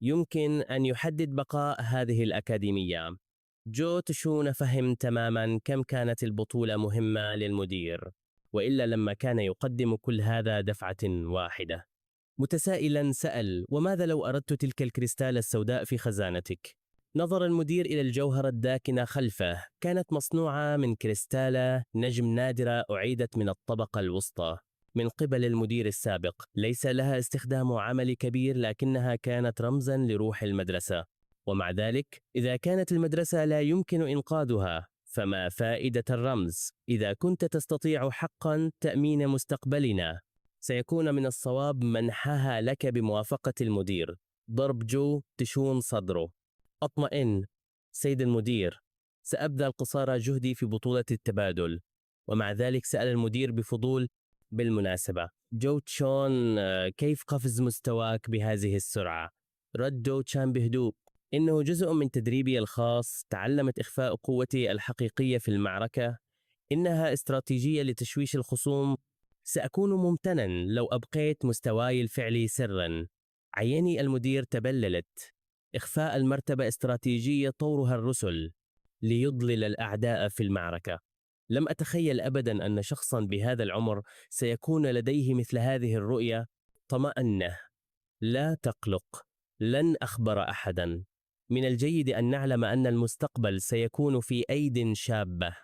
يمكن أن يحدد بقاء هذه الأكاديمية. جو تشون فهم تماما كم كانت البطولة مهمة للمدير، وإلا لما كان يقدم كل هذا دفعة واحدة. متسائلا سأل: وماذا لو أردت تلك الكريستال السوداء في خزانتك؟ نظر المدير إلى الجوهرة الداكنة خلفه. كانت مصنوعة من كريستالة نجم نادرة أعيدت من الطبقة الوسطى من قبل المدير السابق. ليس لها استخدام عملي كبير، لكنها كانت رمزا لروح المدرسة. ومع ذلك، إذا كانت المدرسة لا يمكن إنقاذها، فما فائدة الرمز؟ إذا كنت تستطيع حقا تأمين مستقبلنا، سيكون من الصواب منحها لك بموافقة المدير. ضرب جو تشون صدره. اطمئن سيد المدير، سأبذل قصارى جهدي في بطولة التبادل. ومع ذلك سأل المدير بفضول: بالمناسبة جو تشون، كيف قفز مستواك بهذه السرعة؟ رد جو تشان بهدوء: إنه جزء من تدريبي الخاص. تعلمت إخفاء قوتي الحقيقية في المعركة. إنها استراتيجية لتشويش الخصوم. سأكون ممتنا لو أبقيت مستواي الفعلي سرا. عيني المدير تبللت. إخفاء المرتبة استراتيجية طورها الرسل ليضلل الأعداء في المعركة. لم أتخيل أبدا أن شخصا بهذا العمر سيكون لديه مثل هذه الرؤية. طمأنه. لا تقلق، لن أخبر أحدا. من الجيد أن نعلم أن المستقبل سيكون في أيد شابة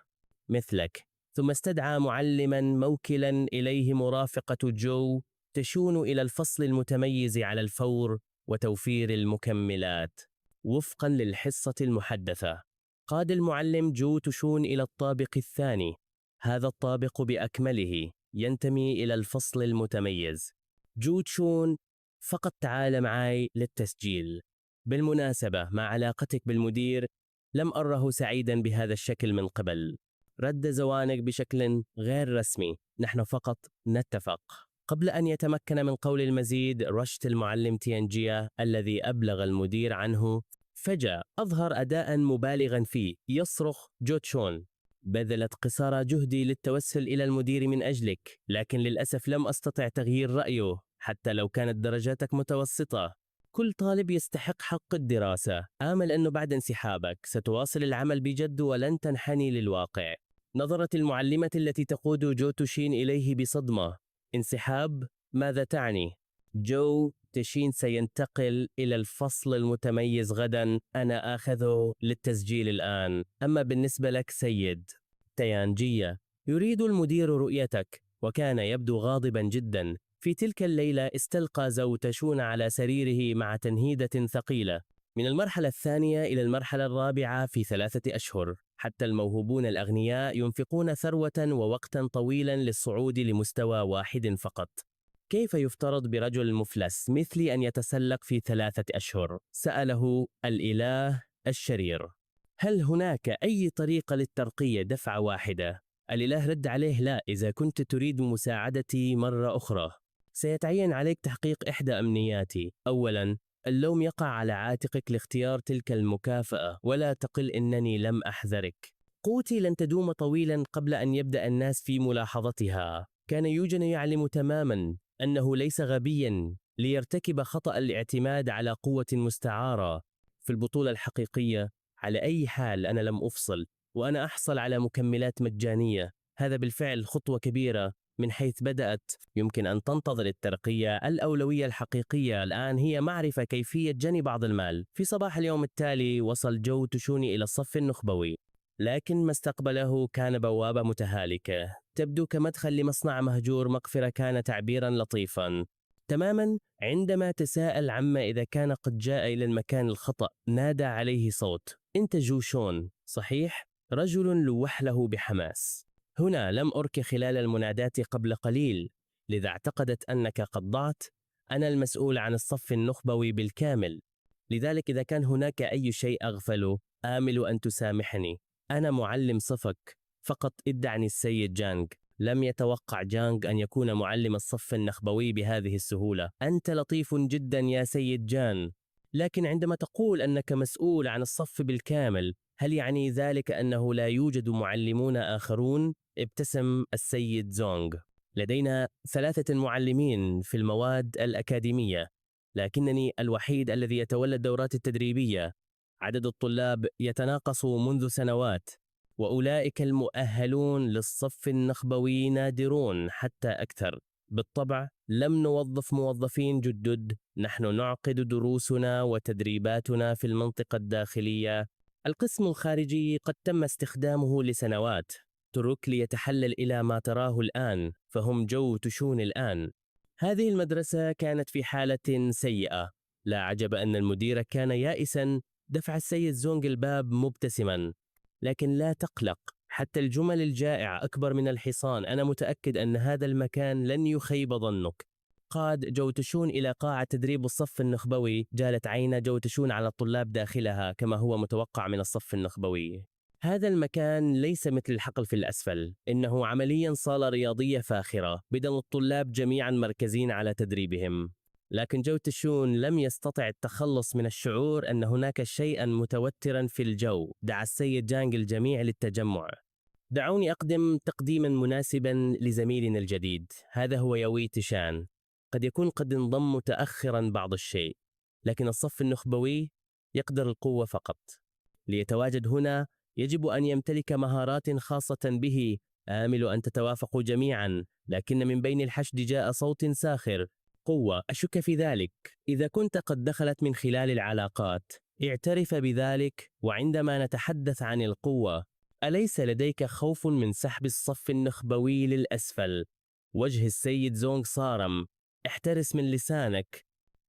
مثلك. ثم استدعى معلما موكلا إليه مرافقة جو تشون إلى الفصل المتميز على الفور وتوفير المكملات. وفقا للحصة المحدثة، قاد المعلم جو تشون إلى الطابق الثاني. هذا الطابق بأكمله ينتمي إلى الفصل المتميز. جو تشون، فقط تعال معي للتسجيل. بالمناسبة، مع علاقتك بالمدير لم أره سعيدا بهذا الشكل من قبل. رد زوانق بشكل غير رسمي، نحن فقط نتفق. قبل أن يتمكن من قول المزيد، رشت المعلم تيانجيا الذي أبلغ المدير عنه. فجأة أظهر أداء مبالغا فيه، يصرخ جو تشون: بذلت قصارى جهدي للتوسل إلى المدير من أجلك، لكن للأسف لم أستطع تغيير رأيه حتى لو كانت درجاتك متوسطة. كل طالب يستحق حق الدراسة. آمل أنه بعد انسحابك ستواصل العمل بجد ولن تنحني للواقع. نظرت المعلمة التي تقود جو تشين إليه بصدمة. انسحاب؟ ماذا تعني؟ جو تشين سينتقل إلى الفصل المتميز غدا، أنا آخذه للتسجيل الآن. أما بالنسبة لك سيد تيانجية، يريد المدير رؤيتك، وكان يبدو غاضبا جدا. في تلك الليلة استلقى زو تشون على سريره مع تنهيدة ثقيلة. من المرحلة الثانية إلى المرحلة الرابعة في 3 أشهر. حتى الموهوبون الأغنياء ينفقون ثروة ووقتا طويلا للصعود لمستوى واحد فقط. كيف يفترض برجل مفلس مثلي أن يتسلق في 3 أشهر؟ سأله الإله الشرير. هل هناك أي طريقة للترقية دفعة واحدة؟ الإله رد عليه: لا، إذا كنت تريد مساعدتي مرة أخرى سيتعين عليك تحقيق إحدى أمنياتي. أولا، اللوم يقع على عاتقك لاختيار تلك المكافأة، ولا تقل إنني لم أحذرك. قوتي لن تدوم طويلا قبل أن يبدأ الناس في ملاحظتها. كان يوجن يعلم تماما أنه ليس غبيا ليرتكب خطأ الاعتماد على قوة مستعارة. في البطولة الحقيقية على أي حال أنا لم أفصل، وأنا أحصل على مكملات مجانية. هذا بالفعل خطوة كبيرة من حيث بدأت. يمكن أن تنتظر الترقية. الأولوية الحقيقية الآن هي معرفة كيفية جني بعض المال. في صباح اليوم التالي وصل جو تشوني إلى الصف النخبوي، لكن ما استقبله كان بوابة متهالكة تبدو كمدخل لمصنع مهجور. مقفرة كان تعبيرا لطيفا تماما. عندما تساءل عما إذا كان قد جاء إلى المكان الخطأ، نادى عليه صوت: أنت جو شون، صحيح؟ رجل لوح له بحماس. هنا لم أرك خلال المنادات قبل قليل، لذا اعتقدت أنك قد ضعت. أنا المسؤول عن الصف النخبوي بالكامل، لذلك إذا كان هناك أي شيء أغفله آمل أن تسامحني. أنا معلم صفك، فقط ادعني السيد جانغ. لم يتوقع جانغ أن يكون معلم الصف النخبوي بهذه السهولة. أنت لطيف جدا يا سيد جان، لكن عندما تقول أنك مسؤول عن الصف بالكامل، هل يعني ذلك أنه لا يوجد معلمون آخرون؟ ابتسم السيد زونغ. لدينا 3 معلمين في المواد الأكاديمية، لكنني الوحيد الذي يتولى الدورات التدريبية. عدد الطلاب يتناقص منذ سنوات، وأولئك المؤهلون للصف النخبوي نادرون حتى أكثر. بالطبع لم نوظف موظفين جدد، نحن نعقد دروسنا وتدريباتنا في المنطقة الداخلية. القسم الخارجي قد تم استخدامه لسنوات. ترك ليتحلل إلى ما تراه الآن، فهم جو تشون الآن. هذه المدرسة كانت في حالة سيئة. لا عجب أن المدير كان يائسا. دفع السيد زونغ الباب مبتسما: لكن لا تقلق، حتى الجمل الجائعة أكبر من الحصان. أنا متأكد أن هذا المكان لن يخيب ظنك. قاد جو تشون إلى قاعة تدريب الصف النخبوي. جالت عين جو تشون على الطلاب داخلها كما هو متوقع من الصف النخبوي. هذا المكان ليس مثل الحقل في الأسفل، إنه عمليا صالة رياضية فاخرة بدل الطلاب جميعا مركزين على تدريبهم. لكن جو تشون لم يستطع التخلص من الشعور أن هناك شيئا متوترا في الجو. دعا السيد جانغ الجميع للتجمع. دعوني أقدم تقديما مناسبا لزميلنا الجديد. هذا هو يوي تشان. قد يكون قد انضم متأخرا بعض الشيء، لكن الصف النخبوي يقدر القوة فقط. ليتواجد هنا يجب أن يمتلك مهارات خاصة به. آمل أن تتوافقوا جميعا. لكن من بين الحشد جاء صوت ساخر: قوة، أشك في ذلك. إذا كنت قد دخلت من خلال العلاقات، اعترف بذلك. وعندما نتحدث عن القوة، أليس لديك خوف من سحب الصف النخبوي للأسفل؟ وجه السيد زونغ صارم. احترس من لسانك.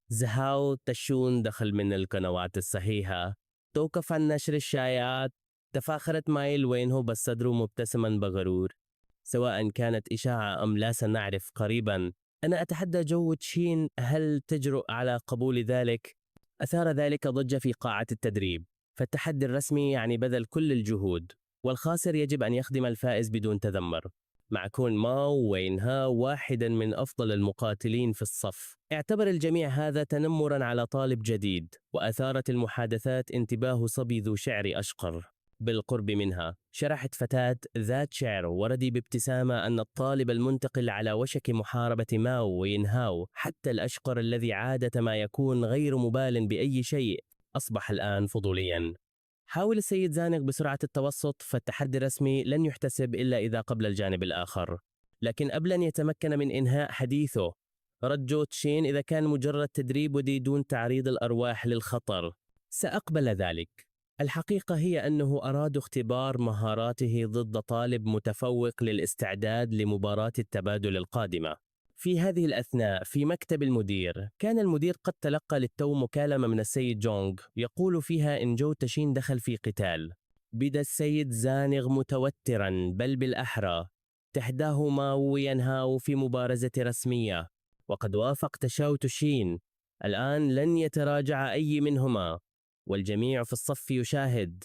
زهاو تشون دخل من القنوات الصحيحة. توقف عن نشر الشائعات. تفاخرت مايل وينه بالصدر مبتسما بغرور. سواء كانت إشاعة أم لا سنعرف قريبا. أنا أتحدى جو تشين، هل تجرؤ على قبول ذلك؟ أثار ذلك ضجة في قاعة التدريب. فالتحدي الرسمي يعني بذل كل الجهود، والخاسر يجب أن يخدم الفائز بدون تذمر. مع كون ماو وينهاو واحدا من أفضل المقاتلين في الصف، اعتبر الجميع هذا تنمرا على طالب جديد، وأثارت المحادثات انتباه صبي ذو شعر أشقر. بالقرب منها شرحت فتاة ذات شعر وردي بابتسامة أن الطالب المنتقل على وشك محاربة ماو وينهاو، حتى الأشقر الذي عادة ما يكون غير مبال بأي شيء، أصبح الآن فضوليا. حاول السيد زانغ بسرعة التوسط، فالتحدي الرسمي لن يحتسب إلا إذا قبل الجانب الآخر. لكن قبل أن يتمكن من إنهاء حديثه، رد جو تشين: إذا كان مجرد تدريب ودي دون تعريض الأرواح للخطر، سأقبل ذلك. الحقيقة هي أنه أراد اختبار مهاراته ضد طالب متفوق للاستعداد لمباراة التبادل القادمة. في هذه الأثناء في مكتب المدير، كان المدير قد تلقى للتو مكالمة من السيد جونغ يقول فيها إن جو تشين دخل في قتال. بدا السيد زانغ متوترا، بل بالأحرى تحداه ماو وينهاو في مبارزة رسمية، وقد وافق تشاو تشين. الآن لن يتراجع أي منهما، والجميع في الصف يشاهد.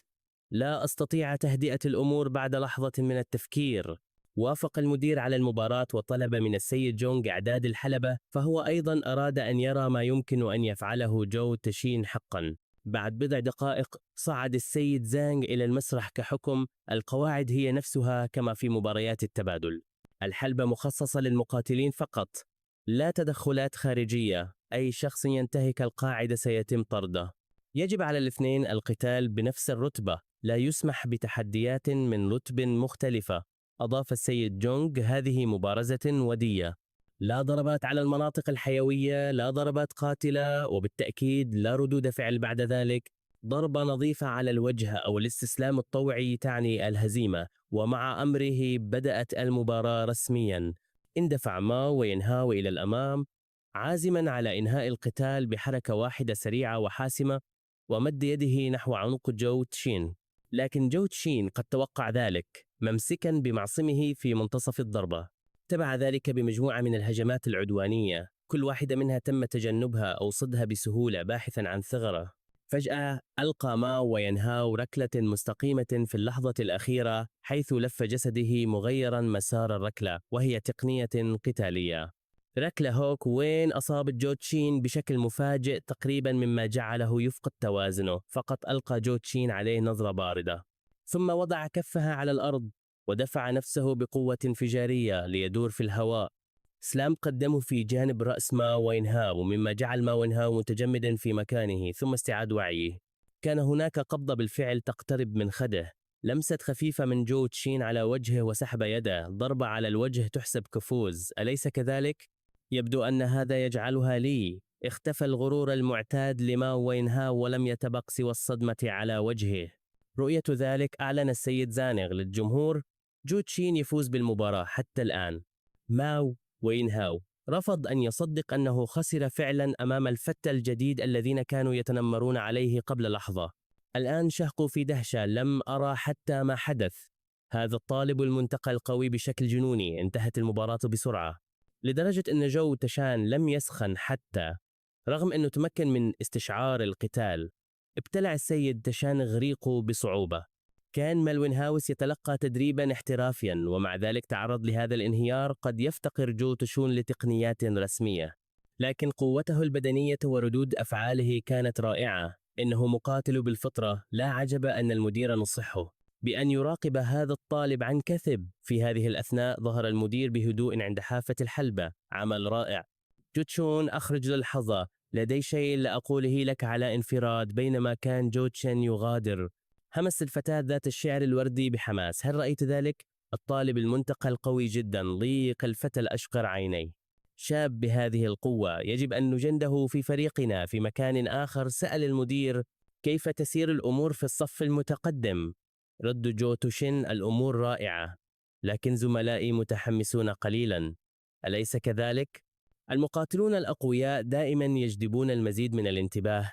لا أستطيع تهدئة الأمور بعد لحظة من التفكير. وافق المدير على المباراة وطلب من السيد جونغ إعداد الحلبة، فهو أيضا أراد أن يرى ما يمكن أن يفعله جو تشين حقا. بعد بضع دقائق صعد السيد زانغ إلى المسرح كحكم. القواعد هي نفسها كما في مباريات التبادل. الحلبة مخصصة للمقاتلين فقط، لا تدخلات خارجية. أي شخص ينتهك القاعدة سيتم طرده. يجب على الاثنين القتال بنفس الرتبة، لا يسمح بتحديات من رتب مختلفة. أضاف السيد جونغ: هذه مبارزة ودية، لا ضربات على المناطق الحيوية، لا ضربات قاتلة، وبالتأكيد لا ردود فعل بعد ذلك. ضربة نظيفة على الوجه أو الاستسلام الطوعي تعني الهزيمة. ومع أمره بدأت المباراة رسميا. اندفع ماو وينهاو إلى الأمام، عازما على إنهاء القتال بحركة واحدة سريعة وحاسمة، ومد يده نحو عنق جو تشين. لكن جو تشين قد توقع ذلك، ممسكا بمعصمه في منتصف الضربة. تبع ذلك بمجموعة من الهجمات العدوانية، كل واحدة منها تم تجنبها أو صدها بسهولة باحثا عن ثغرة. فجأة ألقى ماو وينهاو ركلة مستقيمة في اللحظة الأخيرة، حيث لف جسده مغيرا مسار الركلة، وهي تقنية قتالية. ركلة هوك وين أصابت جو تشين بشكل مفاجئ تقريبا، مما جعله يفقد توازنه. فقط ألقى جو تشين عليه نظرة باردة، ثم وضع كفها على الأرض ودفع نفسه بقوة انفجارية ليدور في الهواء. سلام قدمه في جانب رأس ما وينهاو، مما جعل ما وينهاو متجمدا في مكانه ثم استعاد وعيه. كان هناك قبضة بالفعل تقترب من خده، لمسة خفيفة من جو تشين على وجهه وسحب يده. ضربة على الوجه تحسب كفوز، أليس كذلك؟ يبدو أن هذا يجعلها لي. اختفى الغرور المعتاد لما وينهاو ولم يتبق سوى الصدمة على وجهه. رؤية ذلك أعلن السيد زانغ للجمهور: جو تشين يفوز بالمباراة. حتى الآن ماو وينهاو رفض أن يصدق أنه خسر فعلا أمام الفتى الجديد الذين كانوا يتنمرون عليه قبل لحظة. الآن شهقوا في دهشة، لم أرى حتى ما حدث. هذا الطالب المنتقل قوي بشكل جنوني. انتهت المباراة بسرعة، لدرجة أن جو تشان لم يسخن حتى، رغم أنه تمكن من استشعار القتال. ابتلع السيد تشان غريقه بصعوبة. كان مالوين هاوس يتلقى تدريبا احترافيا، ومع ذلك تعرض لهذا الانهيار. قد يفتقر جو تشون لتقنيات رسمية، لكن قوته البدنية وردود أفعاله كانت رائعة. إنه مقاتل بالفطرة، لا عجب أن المدير نصحه بأن يراقب هذا الطالب عن كثب. في هذه الأثناء ظهر المدير بهدوء عند حافة الحلبة. عمل رائع جو تشون، أخرج للحظة، لدي شيء لأقوله لك على انفراد. بينما كان جو تشين يغادر، همس الفتاة ذات الشعر الوردي بحماس: هل رأيت ذلك؟ الطالب المنتقل قوي جدا، ضيق الفتى الأشقر عينيه، شاب بهذه القوة، يجب أن نجنده في فريقنا في مكان آخر. سأل المدير: كيف تسير الأمور في الصف المتقدم؟ رد جو توشين: الأمور رائعة، لكن زملائي متحمسون قليلا، أليس كذلك؟ المقاتلون الأقوياء دائما يجذبون المزيد من الانتباه.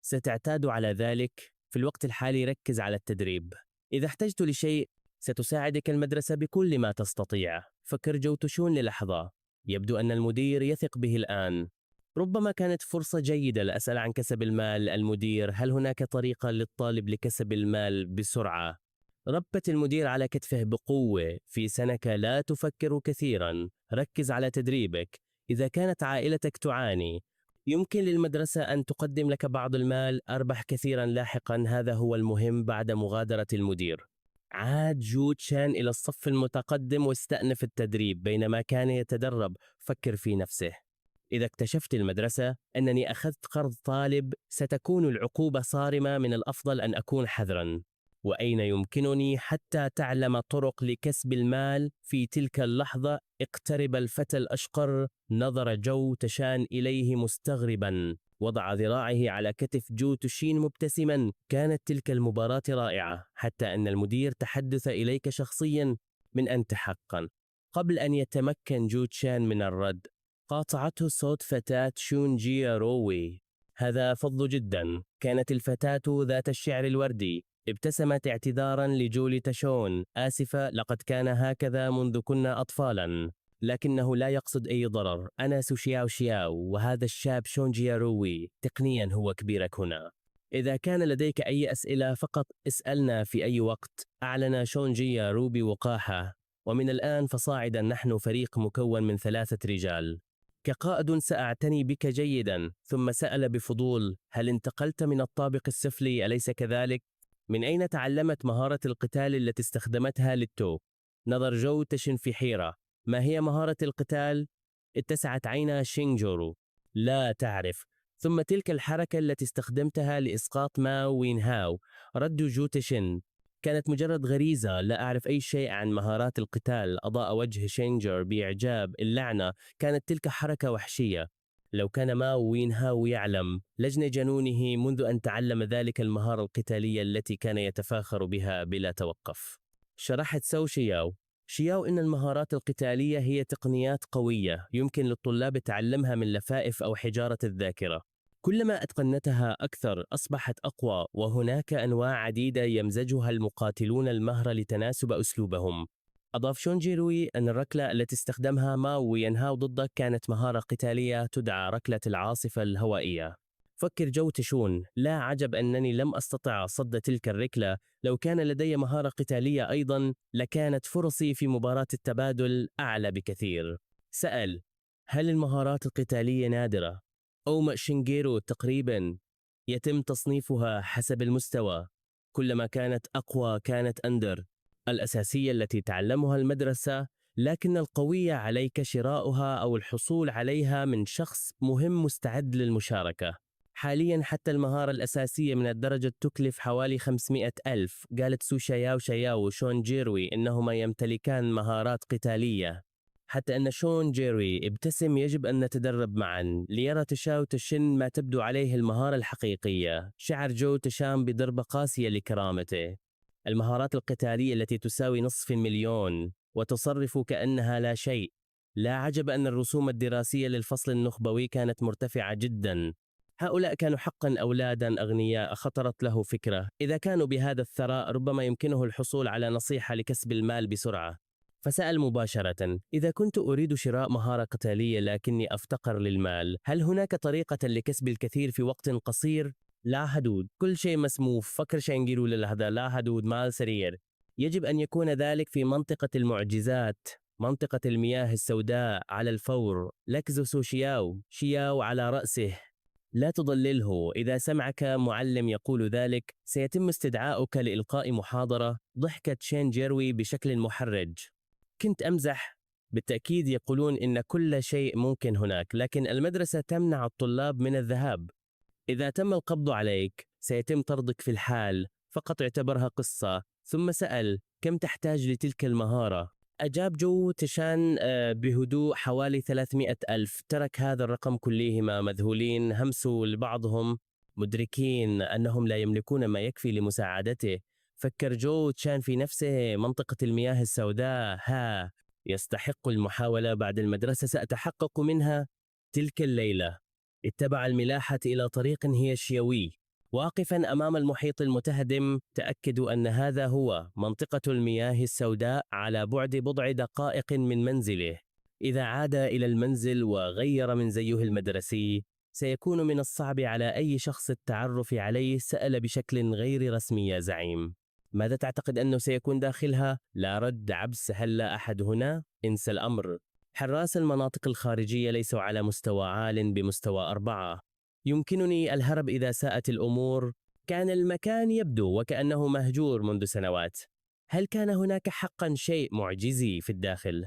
ستعتاد على ذلك. في الوقت الحالي ركز على التدريب. إذا احتجت لشيء ستساعدك المدرسة بكل ما تستطيع. فكر جو توشون للحظة. يبدو أن المدير يثق به الآن. ربما كانت فرصة جيدة لأسأل عن كسب المال. المدير: هل هناك طريقة للطالب لكسب المال بسرعة؟ ربت المدير على كتفه بقوة: في سنك لا تفكر كثيرا، ركز على تدريبك. إذا كانت عائلتك تعاني، يمكن للمدرسة أن تقدم لك بعض المال. أربح كثيرا لاحقا، هذا هو المهم. بعد مغادرة المدير، عاد جو تشان إلى الصف المتقدم واستأنف التدريب. بينما كان يتدرب فكر في نفسه: إذا اكتشفت المدرسة أنني أخذت قرض طالب ستكون العقوبة صارمة. من الأفضل أن أكون حذرا. وأين يمكنني حتى تعلم طرق لكسب المال؟ في تلك اللحظة اقترب الفتى الأشقر. نظر جو تشان إليه مستغربا. وضع ذراعه على كتف جو توشين مبتسما. كانت تلك المباراة رائعة، حتى أن المدير تحدث إليك شخصيا. من أنت حقا؟ قبل أن يتمكن جو تشان من الرد، قاطعته صوت فتاة شون جيا روي: هذا فضل جدا. كانت الفتاة ذات الشعر الوردي. ابتسمت اعتذارا لجولي تشون: آسفة، لقد كان هكذا منذ كنا أطفالا، لكنه لا يقصد أي ضرر. أنا سوشياو شياو، وهذا الشاب شون جيا روي تقنيا هو كبيرك هنا. إذا كان لديك أي أسئلة فقط اسألنا في أي وقت. أعلن شون جيا روبي وقاحة: ومن الآن فصاعدا نحن فريق مكون من 3 رجال. كقائد سأعتني بك جيدا. ثم سأل بفضول: هل انتقلت من الطابق السفلي أليس كذلك؟ من أين تعلمت مهارة القتال التي استخدمتها للتو؟ نظر جو تشن في حيرة. ما هي مهارة القتال؟ اتسعت عينا شينجورو: لا تعرف. ثم تلك الحركة التي استخدمتها لإسقاط ماو وينهاو. رد جو تشن: كانت مجرد غريزة، لا أعرف أي شيء عن مهارات القتال. أضاء وجه شينجر بإعجاب. اللعنة، كانت تلك حركة وحشية. لو كان ماو وينهاو يعلم لجن جنونه منذ أن تعلم ذلك المهارة القتالية التي كان يتفاخر بها بلا توقف. شرحت سو شياو إن المهارات القتالية هي تقنيات قوية يمكن للطلاب تعلمها من لفائف أو حجارة الذاكرة. كلما أتقنتها أكثر أصبحت أقوى، وهناك أنواع عديدة يمزجها المقاتلون المهرة لتناسب أسلوبهم. أضاف شونجي روي أن الركلة التي استخدمها ماو وينهاو ضده كانت مهارة قتالية تدعى ركلة العاصفة الهوائية. فكر جو تشون: لا عجب أنني لم أستطع صد تلك الركلة. لو كان لدي مهارة قتالية أيضا لكانت فرصي في مباراة التبادل أعلى بكثير. سأل: هل المهارات القتالية نادرة؟ أو شينجيرو تقريبا يتم تصنيفها حسب المستوى. كلما كانت أقوى كانت أندر الأساسية التي تعلمها المدرسة، لكن القوية عليك شراؤها أو الحصول عليها من شخص مهم مستعد للمشاركة. حاليا حتى المهارة الأساسية من الدرجة تكلف حوالي 500 ألف. قالت سو شياو وشون جيروي إنهما يمتلكان مهارات قتالية. حتى أن شون جيروي ابتسم: يجب أن نتدرب معا ليرى تشاو تشن ما تبدو عليه المهارة الحقيقية. شعر جو تشام بضربة قاسية لكرامته. المهارات القتالية التي تساوي نصف المليون وتصرف كأنها لا شيء. لا عجب أن الرسوم الدراسية للفصل النخبوي كانت مرتفعة جدا. هؤلاء كانوا حقا أولادا أغنياء. خطرت له فكرة: إذا كانوا بهذا الثراء ربما يمكنه الحصول على نصيحة لكسب المال بسرعة. فسأل مباشرة: إذا كنت أريد شراء مهارة قتالية لكني أفتقر للمال، هل هناك طريقة لكسب الكثير في وقت قصير؟ لا حدود، كل شيء مسموح. فكر شينجيرو للحظة: لا حدود، مال سريع. يجب أن يكون ذلك في منطقة المعجزات، منطقة المياه السوداء على الفور. لكزو شياو على رأسه: لا تضلله. إذا سمعك معلم يقول ذلك سيتم استدعاؤك لإلقاء محاضرة. ضحكت شين جيروي بشكل محرج: كنت أمزح. بالتأكيد يقولون إن كل شيء ممكن هناك، لكن المدرسة تمنع الطلاب من الذهاب. إذا تم القبض عليك سيتم طردك في الحال. فقط اعتبرها قصة. ثم سأل: كم تحتاج لتلك المهارة؟ أجاب جو تشان بهدوء: حوالي 300 ألف. ترك هذا الرقم كلهما مذهولين. همسوا لبعضهم: مدركين أنهم لا يملكون ما يكفي لمساعدته، فكر جو تشان في نفسه: منطقة المياه السوداء يستحق المحاولة. بعد المدرسة سأتحقق منها. تلك الليلة اتبع الملاحة إلى طريق هيشيوي. واقفا أمام المحيط المتهدم تأكدوا أن هذا هو منطقة المياه السوداء على بعد بضع دقائق من منزله. إذا عاد إلى المنزل وغير من زيه المدرسي سيكون من الصعب على أي شخص التعرف عليه. سأل بشكل غير رسمي: يا زعيم، ماذا تعتقد أنه سيكون داخلها؟ لا رد عبس: هل لا أحد هنا؟ انسى الأمر. حراس المناطق الخارجية ليسوا على مستوى عال، بمستوى 4. يمكنني الهرب إذا ساءت الأمور. كان المكان يبدو وكأنه مهجور منذ سنوات. هل كان هناك حقا شيء معجزي في الداخل؟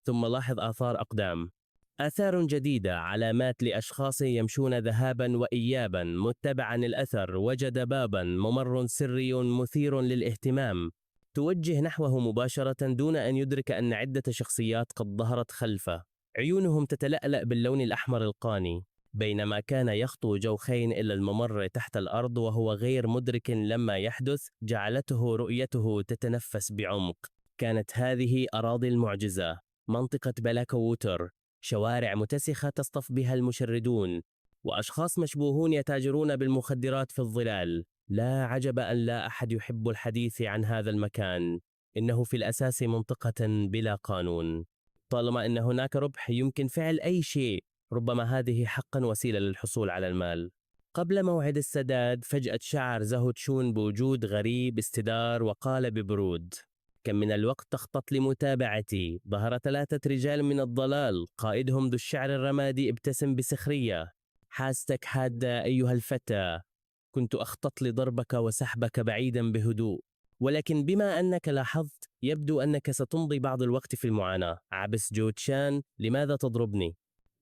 ثم لاحظ آثار أقدام، آثار جديدة، علامات لأشخاص يمشون ذهابا وإيابا. متبعا الأثر وجد بابا، ممر سري مثير للاهتمام، توجه نحوه مباشرة دون أن يدرك أن عدة شخصيات قد ظهرت خلفه، عيونهم تتلألأ باللون الأحمر القاني. بينما كان يخطو جوخين إلى الممر تحت الأرض وهو غير مدرك لما يحدث، جعلته رؤيته تتنفس بعمق. كانت هذه أراضي المعجزة، منطقة بلاك ووتر، شوارع متسخة تصطف بها المشردون، وأشخاص مشبوهون يتاجرون بالمخدرات في الظلال. لا عجب أن لا أحد يحب الحديث عن هذا المكان. إنه في الأساس منطقة بلا قانون. طالما أن هناك ربح يمكن فعل أي شيء، ربما هذه حقا وسيلة للحصول على المال. قبل موعد السداد فجأة شعر زهو تشون بوجود غريب استدار وقال ببرود: كم من الوقت تخطط لمتابعتي؟ ظهر 3 رجال من الضلال، قائدهم ذو الشعر الرمادي ابتسم بسخرية: حاستك حادة أيها الفتى، كنت أخطط لضربك وسحبك بعيدا بهدوء، ولكن بما أنك لاحظت يبدو أنك ستمضي بعض الوقت في المعاناة. عبس جو تشان: لماذا تضربني؟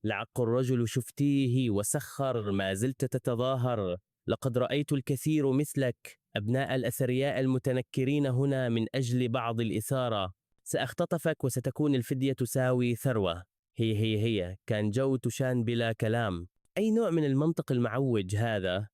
لعق الرجل: شفتيه وسخر، ما زلت تتظاهر. لقد رأيت الكثير مثلك، أبناء الأثرياء المتنكرين هنا من أجل بعض الإثارة. سأختطفك وستكون الفدية تساوي ثروة. هي كان جو تشان بلا كلام. أي نوع من المنطق المعوج هذا؟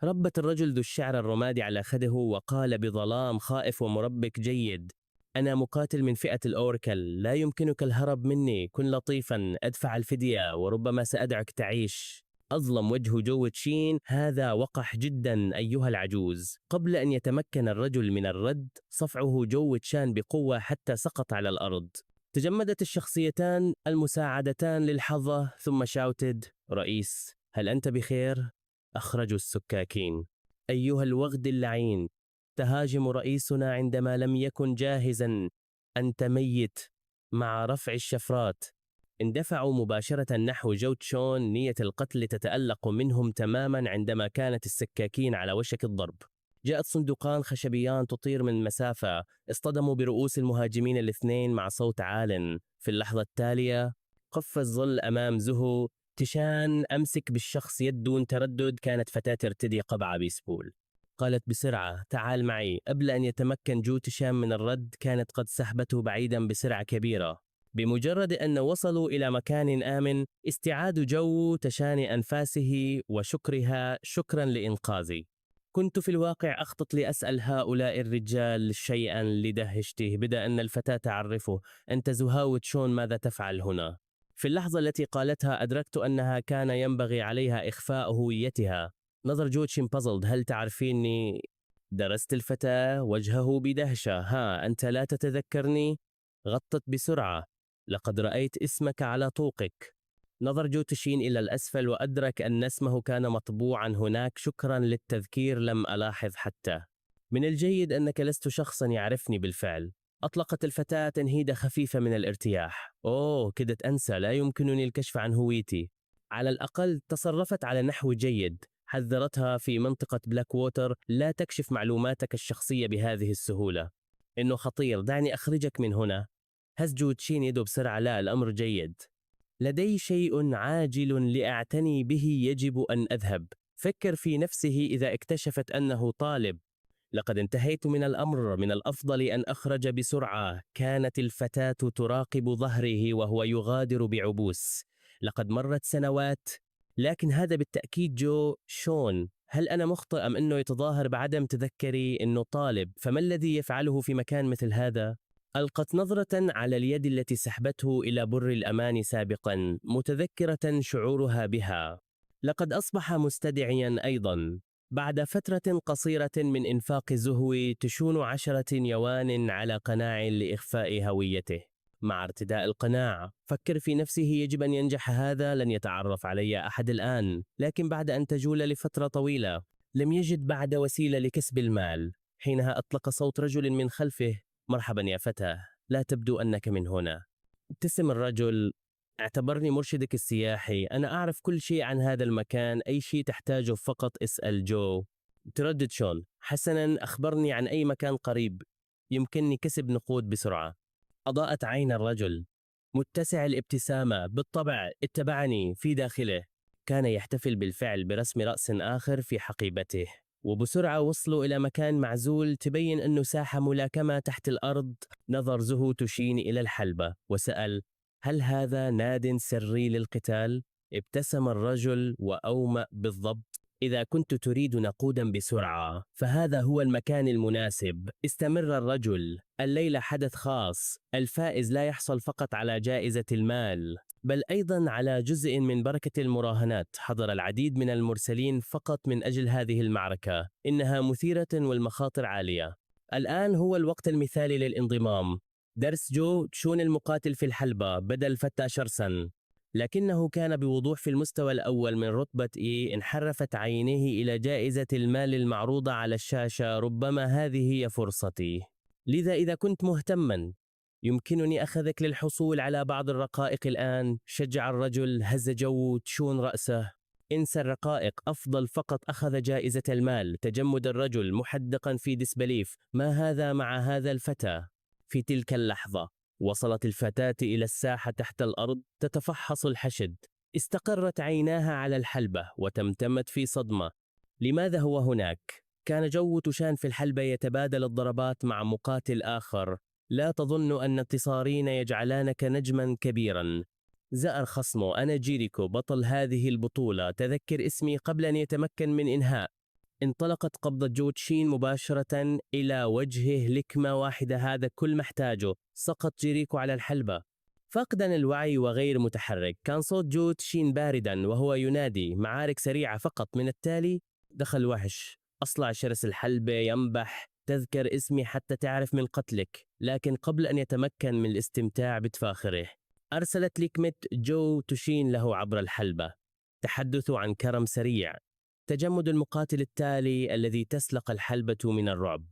ربت الرجل ذو الشعر الرمادي على خده وقال بظلام خائف ومربك: جيد، أنا مقاتل من فئة الأوركل، لا يمكنك الهرب مني. كن لطيفا، أدفع الفدية وربما سأدعك تعيش. أظلم وجه جو تشين: هذا وقح جدا أيها العجوز. قبل أن يتمكن الرجل من الرد، صفعه جو تشان بقوة حتى سقط على الأرض. تجمدت الشخصيتان المساعدتان للحظة ثم شاوتد: رئيس، هل أنت بخير؟ أخرجوا السكاكين. أيها الوغد اللعين، تهاجم رئيسنا عندما لم يكن جاهزا. أنت ميت. مع رفع الشفرات اندفعوا مباشرة نحو جو تشون، نية القتل تتألق منهم تماما عندما كانت السكاكين على وشك الضرب. جاءت صندوقان خشبيان تطير من مسافة، اصطدموا برؤوس المهاجمين الاثنين مع صوت عال. في اللحظة التالية قف الظل أمام زهو تشان. أمسك بالشخص يد دون تردد. كانت فتاة ترتدي قبعة بيسبول. قالت بسرعة: تعال معي. قبل أن يتمكن جو تشان من الرد كانت قد سحبته بعيدا بسرعة كبيرة. بمجرد أن وصلوا إلى مكان آمن استعاد جو تشان أنفاسه وشكرها: شكرا لإنقاذي. كنت في الواقع أخطط لأسأل هؤلاء الرجال شيئا لدهشته. بدأ أن الفتاة تعرفه: أنت زهاو تشون، ماذا تفعل هنا؟ في اللحظة التي قالتها أدركت أنها كان ينبغي عليها إخفاء هويتها. نظر جوتشين بازلد: هل تعرفيني؟ درست الفتاة وجهه بدهشة. أنت لا تتذكرني؟ غطت بسرعة: لقد رأيت اسمك على طوقك. نظر جوتشين إلى الأسفل وأدرك أن اسمه كان مطبوعا هناك. شكرا للتذكير، لم ألاحظ حتى. من الجيد أنك لست شخصا يعرفني بالفعل. أطلقت الفتاة تنهيدة خفيفة من الارتياح. أوه، كدت أنسى، لا يمكنني الكشف عن هويتي. على الأقل تصرفت على نحو جيد. حذرتها في منطقة بلاك ووتر: لا تكشف معلوماتك الشخصية بهذه السهولة، إنه خطير. دعني أخرجك من هنا. هز جوتشين يده بسرعة: لا، الأمر جيد. لدي شيء عاجل لأعتني به، يجب أن أذهب. فكر في نفسه إذا اكتشفت أنه طالب. لقد انتهيت من الأمر، من الأفضل أن أخرج بسرعة. كانت الفتاة تراقب ظهره وهو يغادر بعبوس. لقد مرت سنوات، لكن هذا بالتأكيد جو شون. هل أنا مخطئ أم أنه يتظاهر بعدم تذكري أنه طالب؟ فما الذي يفعله في مكان مثل هذا؟ ألقت نظرة على اليد التي سحبته إلى بر الأمان سابقا، متذكرة شعورها بها. لقد أصبح مستدعيا أيضا. بعد فترة قصيرة من إنفاق زهو تشون 10 يوان على قناع لإخفاء هويته. مع ارتداء القناع فكر في نفسه، يجب أن ينجح هذا، لن يتعرف علي أحد الآن. لكن بعد أن تجول لفترة طويلة لم يجد بعد وسيلة لكسب المال. حينها أطلق صوت رجل من خلفه: مرحبا يا فتى، لا تبدو أنك من هنا. ابتسم الرجل: اعتبرني مرشدك السياحي، أنا أعرف كل شيء عن هذا المكان، أي شيء تحتاجه فقط اسأل جو. تردد شون: حسنا، أخبرني عن أي مكان قريب يمكنني كسب نقود بسرعة. أضاءت عين الرجل متسع الابتسامة: بالطبع، اتبعني. في داخله كان يحتفل بالفعل برسم رأس آخر في حقيبته. وبسرعة وصلوا إلى مكان معزول تبين أنه ساحة ملاكمة تحت الأرض. نظر زهو تشين إلى الحلبة وسأل: هل هذا ناد سري للقتال؟ ابتسم الرجل وأومأ: بالضبط، إذا كنت تريد نقودا بسرعة فهذا هو المكان المناسب. استمر الرجل: الليلة حدث خاص، الفائز لا يحصل فقط على جائزة المال بل أيضا على جزء من بركة المراهنات. حضر العديد من المرسلين فقط من أجل هذه المعركة، إنها مثيرة والمخاطر عالية. الآن هو الوقت المثالي للانضمام. درس جو تشون المقاتل في الحلبة بدل فتى شرسا. لكنه كان بوضوح في المستوى الأول من رتبة انحرفت عينيه إلى جائزة المال المعروضة على الشاشة. ربما هذه هي فرصتي، لذا إذا كنت مهتما يمكنني أخذك للحصول على بعض الرقائق الآن. شجع الرجل. هز جو تشون رأسه: انسى الرقائق، أفضل، فقط أخذ جائزة المال. تجمد الرجل محدقا في ديسبليف: ما هذا مع هذا الفتى؟ في تلك اللحظة وصلت الفتاة إلى الساحة تحت الأرض تتفحص الحشد. استقرت عيناها على الحلبة وتمتمت في صدمة. لماذا هو هناك؟ كان جو تشان في الحلبة يتبادل الضربات مع مقاتل آخر. لا تظن أن انتصارين يجعلانك نجما كبيرا. زأر خصمه: أنا جيريكو، بطل هذه البطولة، تذكر اسمي قبل أن يتمكن من إنهاء. انطلقت قبضة جو تشين مباشرة إلى وجهه، لكمة واحدة، هذا كل محتاجه. سقط جيريكو على الحلبة فاقدا الوعي وغير متحرك. كان صوت جو تشين باردا وهو ينادي: معارك سريعة فقط. من التالي دخل وحش أصلع شرس الحلبة ينبح: تذكر اسمي حتى تعرف من قتلك. لكن قبل أن يتمكن من الاستمتاع بتفاخره أرسلت لكمة جو تشين له عبر الحلبة: تحدث عن كرم سريع. تجمد المقاتل التالي الذي تسلق الحلبة من الرعب.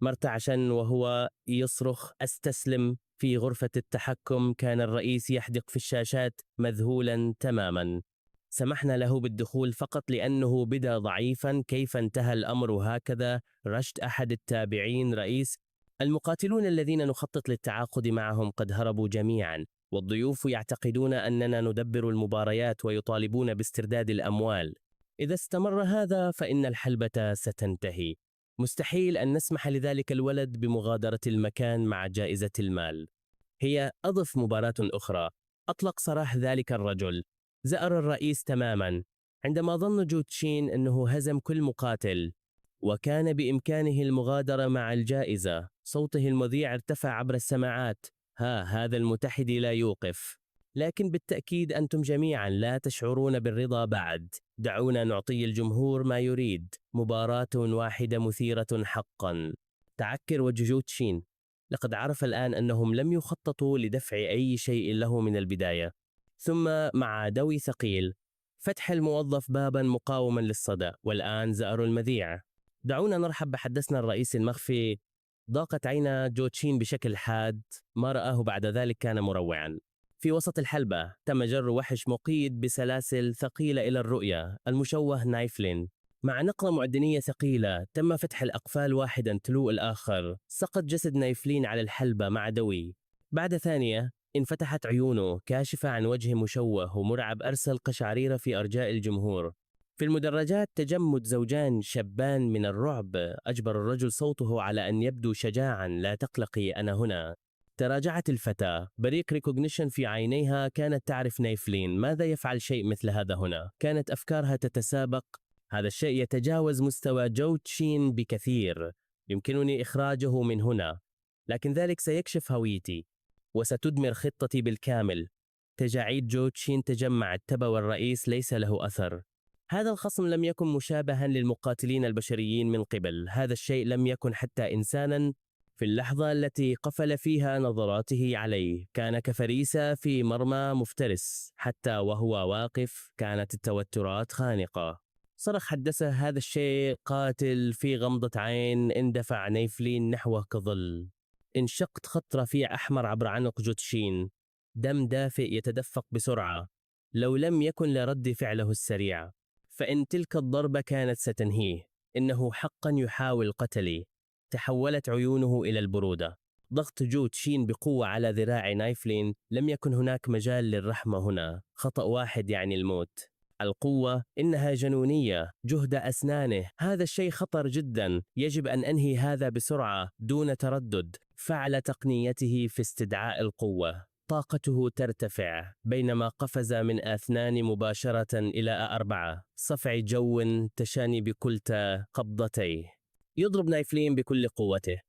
مرتعشا وهو يصرخ: أستسلم. في غرفة التحكم كان الرئيس يحدق في الشاشات مذهولا تماما. سمحنا له بالدخول فقط لأنه بدا ضعيفا. كيف انتهى الأمر هكذا؟ رشد أحد التابعين: رئيس، المقاتلون الذين نخطط للتعاقد معهم قد هربوا جميعا، والضيوف يعتقدون أننا ندبر المباريات ويطالبون باسترداد الأموال. إذا استمر هذا فإن الحلبة ستنتهي. مستحيل أن نسمح لذلك الولد بمغادرة المكان مع جائزة المال. هي أضف مباراة أخرى. أطلق سراح ذلك الرجل. زأر الرئيس تماما عندما ظن جو تشين أنه هزم كل مقاتل وكان بإمكانه المغادرة مع الجائزة. صوته المذيع ارتفع عبر السماعات: هذا المتحد لا يوقف. لكن بالتأكيد أنتم جميعا لا تشعرون بالرضا بعد. دعونا نعطي الجمهور ما يريد. مباراة واحدة مثيرة حقا. تعكر وجه جو تشين. لقد عرف الآن أنهم لم يخططوا لدفع أي شيء له من البداية. ثم مع دوي ثقيل فتح الموظف بابا مقاوما للصدى. والآن زأر المذيع: دعونا نرحب بحدثنا الرئيس المخفي. ضاقت عينا جو تشين بشكل حاد. ما رآه بعد ذلك كان مروعا. في وسط الحلبة تم جر وحش مقيد بسلاسل ثقيلة إلى الرؤية، المشوه نايفلين. مع نقرة معدنية ثقيلة تم فتح الأقفال واحدا تلو الآخر. سقط جسد نايفلين على الحلبة مع دوي. بعد ثانية انفتحت عيونه كاشفة عن وجه مشوه ومرعب أرسل قشعريرة في أرجاء الجمهور. في المدرجات تجمد زوجان شابان من الرعب. أجبر الرجل صوته على أن يبدو شجاعا: لا تقلقي، أنا هنا. تراجعت الفتاة. بريق ريكوغنيشن في عينيها. كانت تعرف نايفلين. ماذا يفعل شيء مثل هذا هنا؟ كانت أفكارها تتسابق. هذا الشيء يتجاوز مستوى جو تشين بكثير، يمكنني إخراجه من هنا، لكن ذلك سيكشف هويتي وستدمر خطتي بالكامل. تجاعيد جو تشين تجمعت، تبوى الرئيس ليس له أثر. هذا الخصم لم يكن مشابها للمقاتلين البشريين من قبل، هذا الشيء لم يكن حتى إنسانا. في اللحظة التي قفل فيها نظراته عليه كان كفريسة في مرمى مفترس، حتى وهو واقف كانت التوترات خانقة. صرخ حدثه هذا الشيء قاتل في غمضة عين. اندفع نيفلين نحوه كظل. انشقت خط رفيع أحمر عبر عنق جوتشين، دم دافئ يتدفق بسرعة، لو لم يكن لرد فعله السريع فإن تلك الضربة كانت ستنهيه. إنه حقا يحاول قتلي. تحولت عيونه إلى البرودة. ضغط جوتشين بقوة على ذراع نايفلين. لم يكن هناك مجال للرحمة هنا، خطأ واحد يعني الموت. القوة إنها جنونية، جهد أسنانه، هذا الشيء خطر جدا، يجب أن أنهي هذا بسرعة دون تردد. فعل تقنيته في استدعاء القوة، طاقته ترتفع بينما قفز من أثنان مباشرة إلى 4 صفع جو تشاني بكلتا قبضتيه. يضرب نايفلين بكل قوته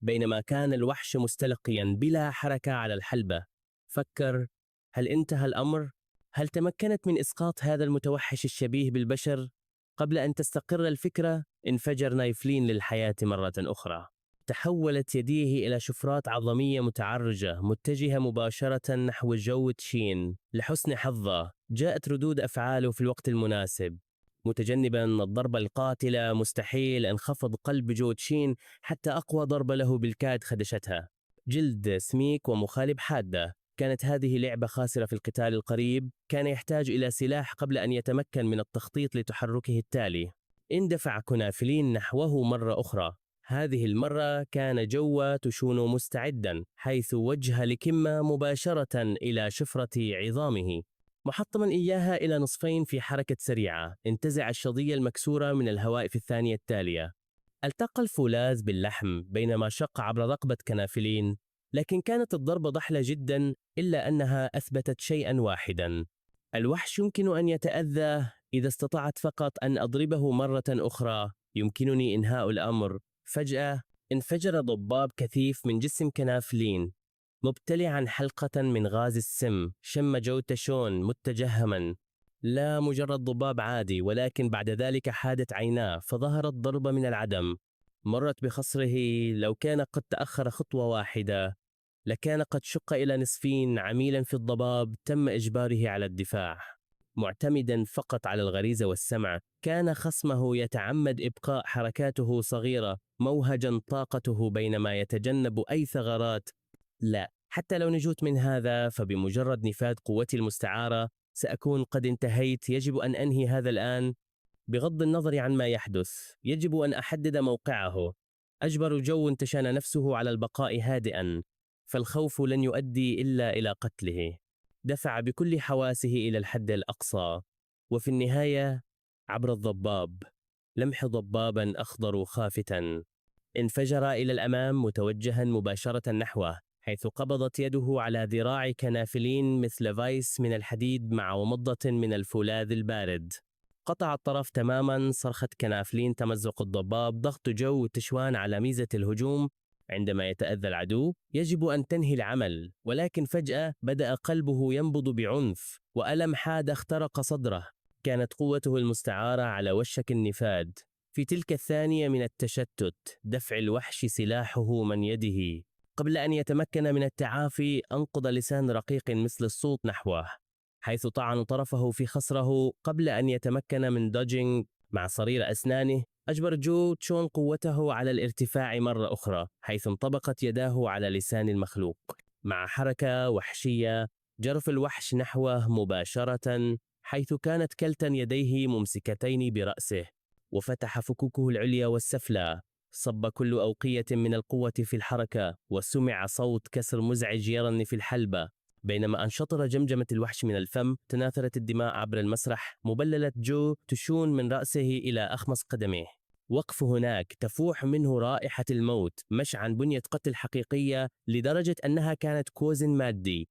بينما كان الوحش مستلقيا بلا حركة على الحلبة. فكر، هل انتهى الأمر؟ هل تمكنت من إسقاط هذا المتوحش الشبيه بالبشر؟ قبل أن تستقر الفكرة انفجر نايفلين للحياة مرة أخرى. تحولت يديه إلى شفرات عظمية متعرجة متجهة مباشرة نحو جو تشين. لحسن حظه جاءت ردود أفعاله في الوقت المناسب. متجنبا الضربة القاتلة مستحيل انخفض قلب جو تشين حتى أقوى ضربة له بالكاد خدشتها. جلد سميك ومخالب حادة. كانت هذه لعبة خاسرة في القتال القريب. كان يحتاج إلى سلاح قبل أن يتمكن من التخطيط لتحركه التالي. اندفع كنافلين نحوه مرة أخرى. هذه المرة كان جو تشون مستعدا، حيث وجه لكمة مباشرة إلى شفرة عظامه، محطما إياها إلى نصفين في حركة سريعة. انتزع الشظية المكسورة من الهواء في الثانية التالية. التقى الفولاذ باللحم بينما شق عبر رقبة كنافلين، لكن كانت الضربة ضحلة جدا، إلا أنها أثبتت شيئا واحدا: الوحش يمكن أن يتأذى إذا استطعت فقط أن أضربه مرة أخرى. يمكنني إنهاء الأمر. فجأة انفجر ضباب كثيف من جسم كنافلين، مبتلعا حلقة من غاز السم. شم جو تشون متجهما، لا مجرد ضباب عادي، ولكن بعد ذلك حادت عيناه فظهرت ضربة من العدم مرت بخصره. لو كان قد تأخر خطوة واحدة لكان قد شق إلى نصفين. عميلا في الضباب تم إجباره على الدفاع معتمدا فقط على الغريزة والسمع. كان خصمه يتعمد إبقاء حركاته صغيرة، موهجا طاقته بينما يتجنب أي ثغرات. لا، حتى لو نجوت من هذا فبمجرد نفاذ قوتي المستعارة سأكون قد انتهيت. يجب أن أنهي هذا الآن بغض النظر عن ما يحدث. يجب أن أحدد موقعه. أجبر جو تشان نفسه على البقاء هادئا، فالخوف لن يؤدي إلا إلى قتله. دفع بكل حواسه إلى الحد الأقصى، وفي النهاية عبر الضباب. لمح ضبابا أخضر خافتا انفجر إلى الأمام متوجها مباشرة نحوه، حيث قبضت يده على ذراع كنافلين مثل فايس من الحديد مع ومضة من الفولاذ البارد. قطع الطرف تماما. صرخة كنافلين، تمزق الضباب، ضغط جو تشوان على ميزة الهجوم. عندما يتأذى العدو يجب أن تنهي العمل، ولكن فجأة بدأ قلبه ينبض بعنف وألم حاد اخترق صدره. كانت قوته المستعارة على وشك النفاذ. في تلك الثانية من التشتت دفع الوحش سلاحه من يده. قبل أن يتمكن من التعافي أنقض لسان رقيق مثل الصوت نحوه، حيث طعن طرفه في خصره. قبل أن يتمكن من دوجينج مع صرير أسنانه أجبر جو تشون قوته على الارتفاع مرة أخرى، حيث انطبقت يداه على لسان المخلوق. مع حركة وحشية جرف الوحش نحوه مباشرة، حيث كانت كلتا يديه ممسكتين برأسه، وفتح فكوكه العليا والسفلى. صب كل أوقية من القوة في الحركة، وسمع صوت كسر مزعج يرن في الحلبة. بينما أنشطر جمجمة الوحش من الفم تناثرت الدماء عبر المسرح. مبللة جو تشون من رأسه إلى أخمص قدميه. وقف هناك تفوح منه رائحة الموت، مشعا بنية قتل حقيقية لدرجة أنها كانت كوز مادي.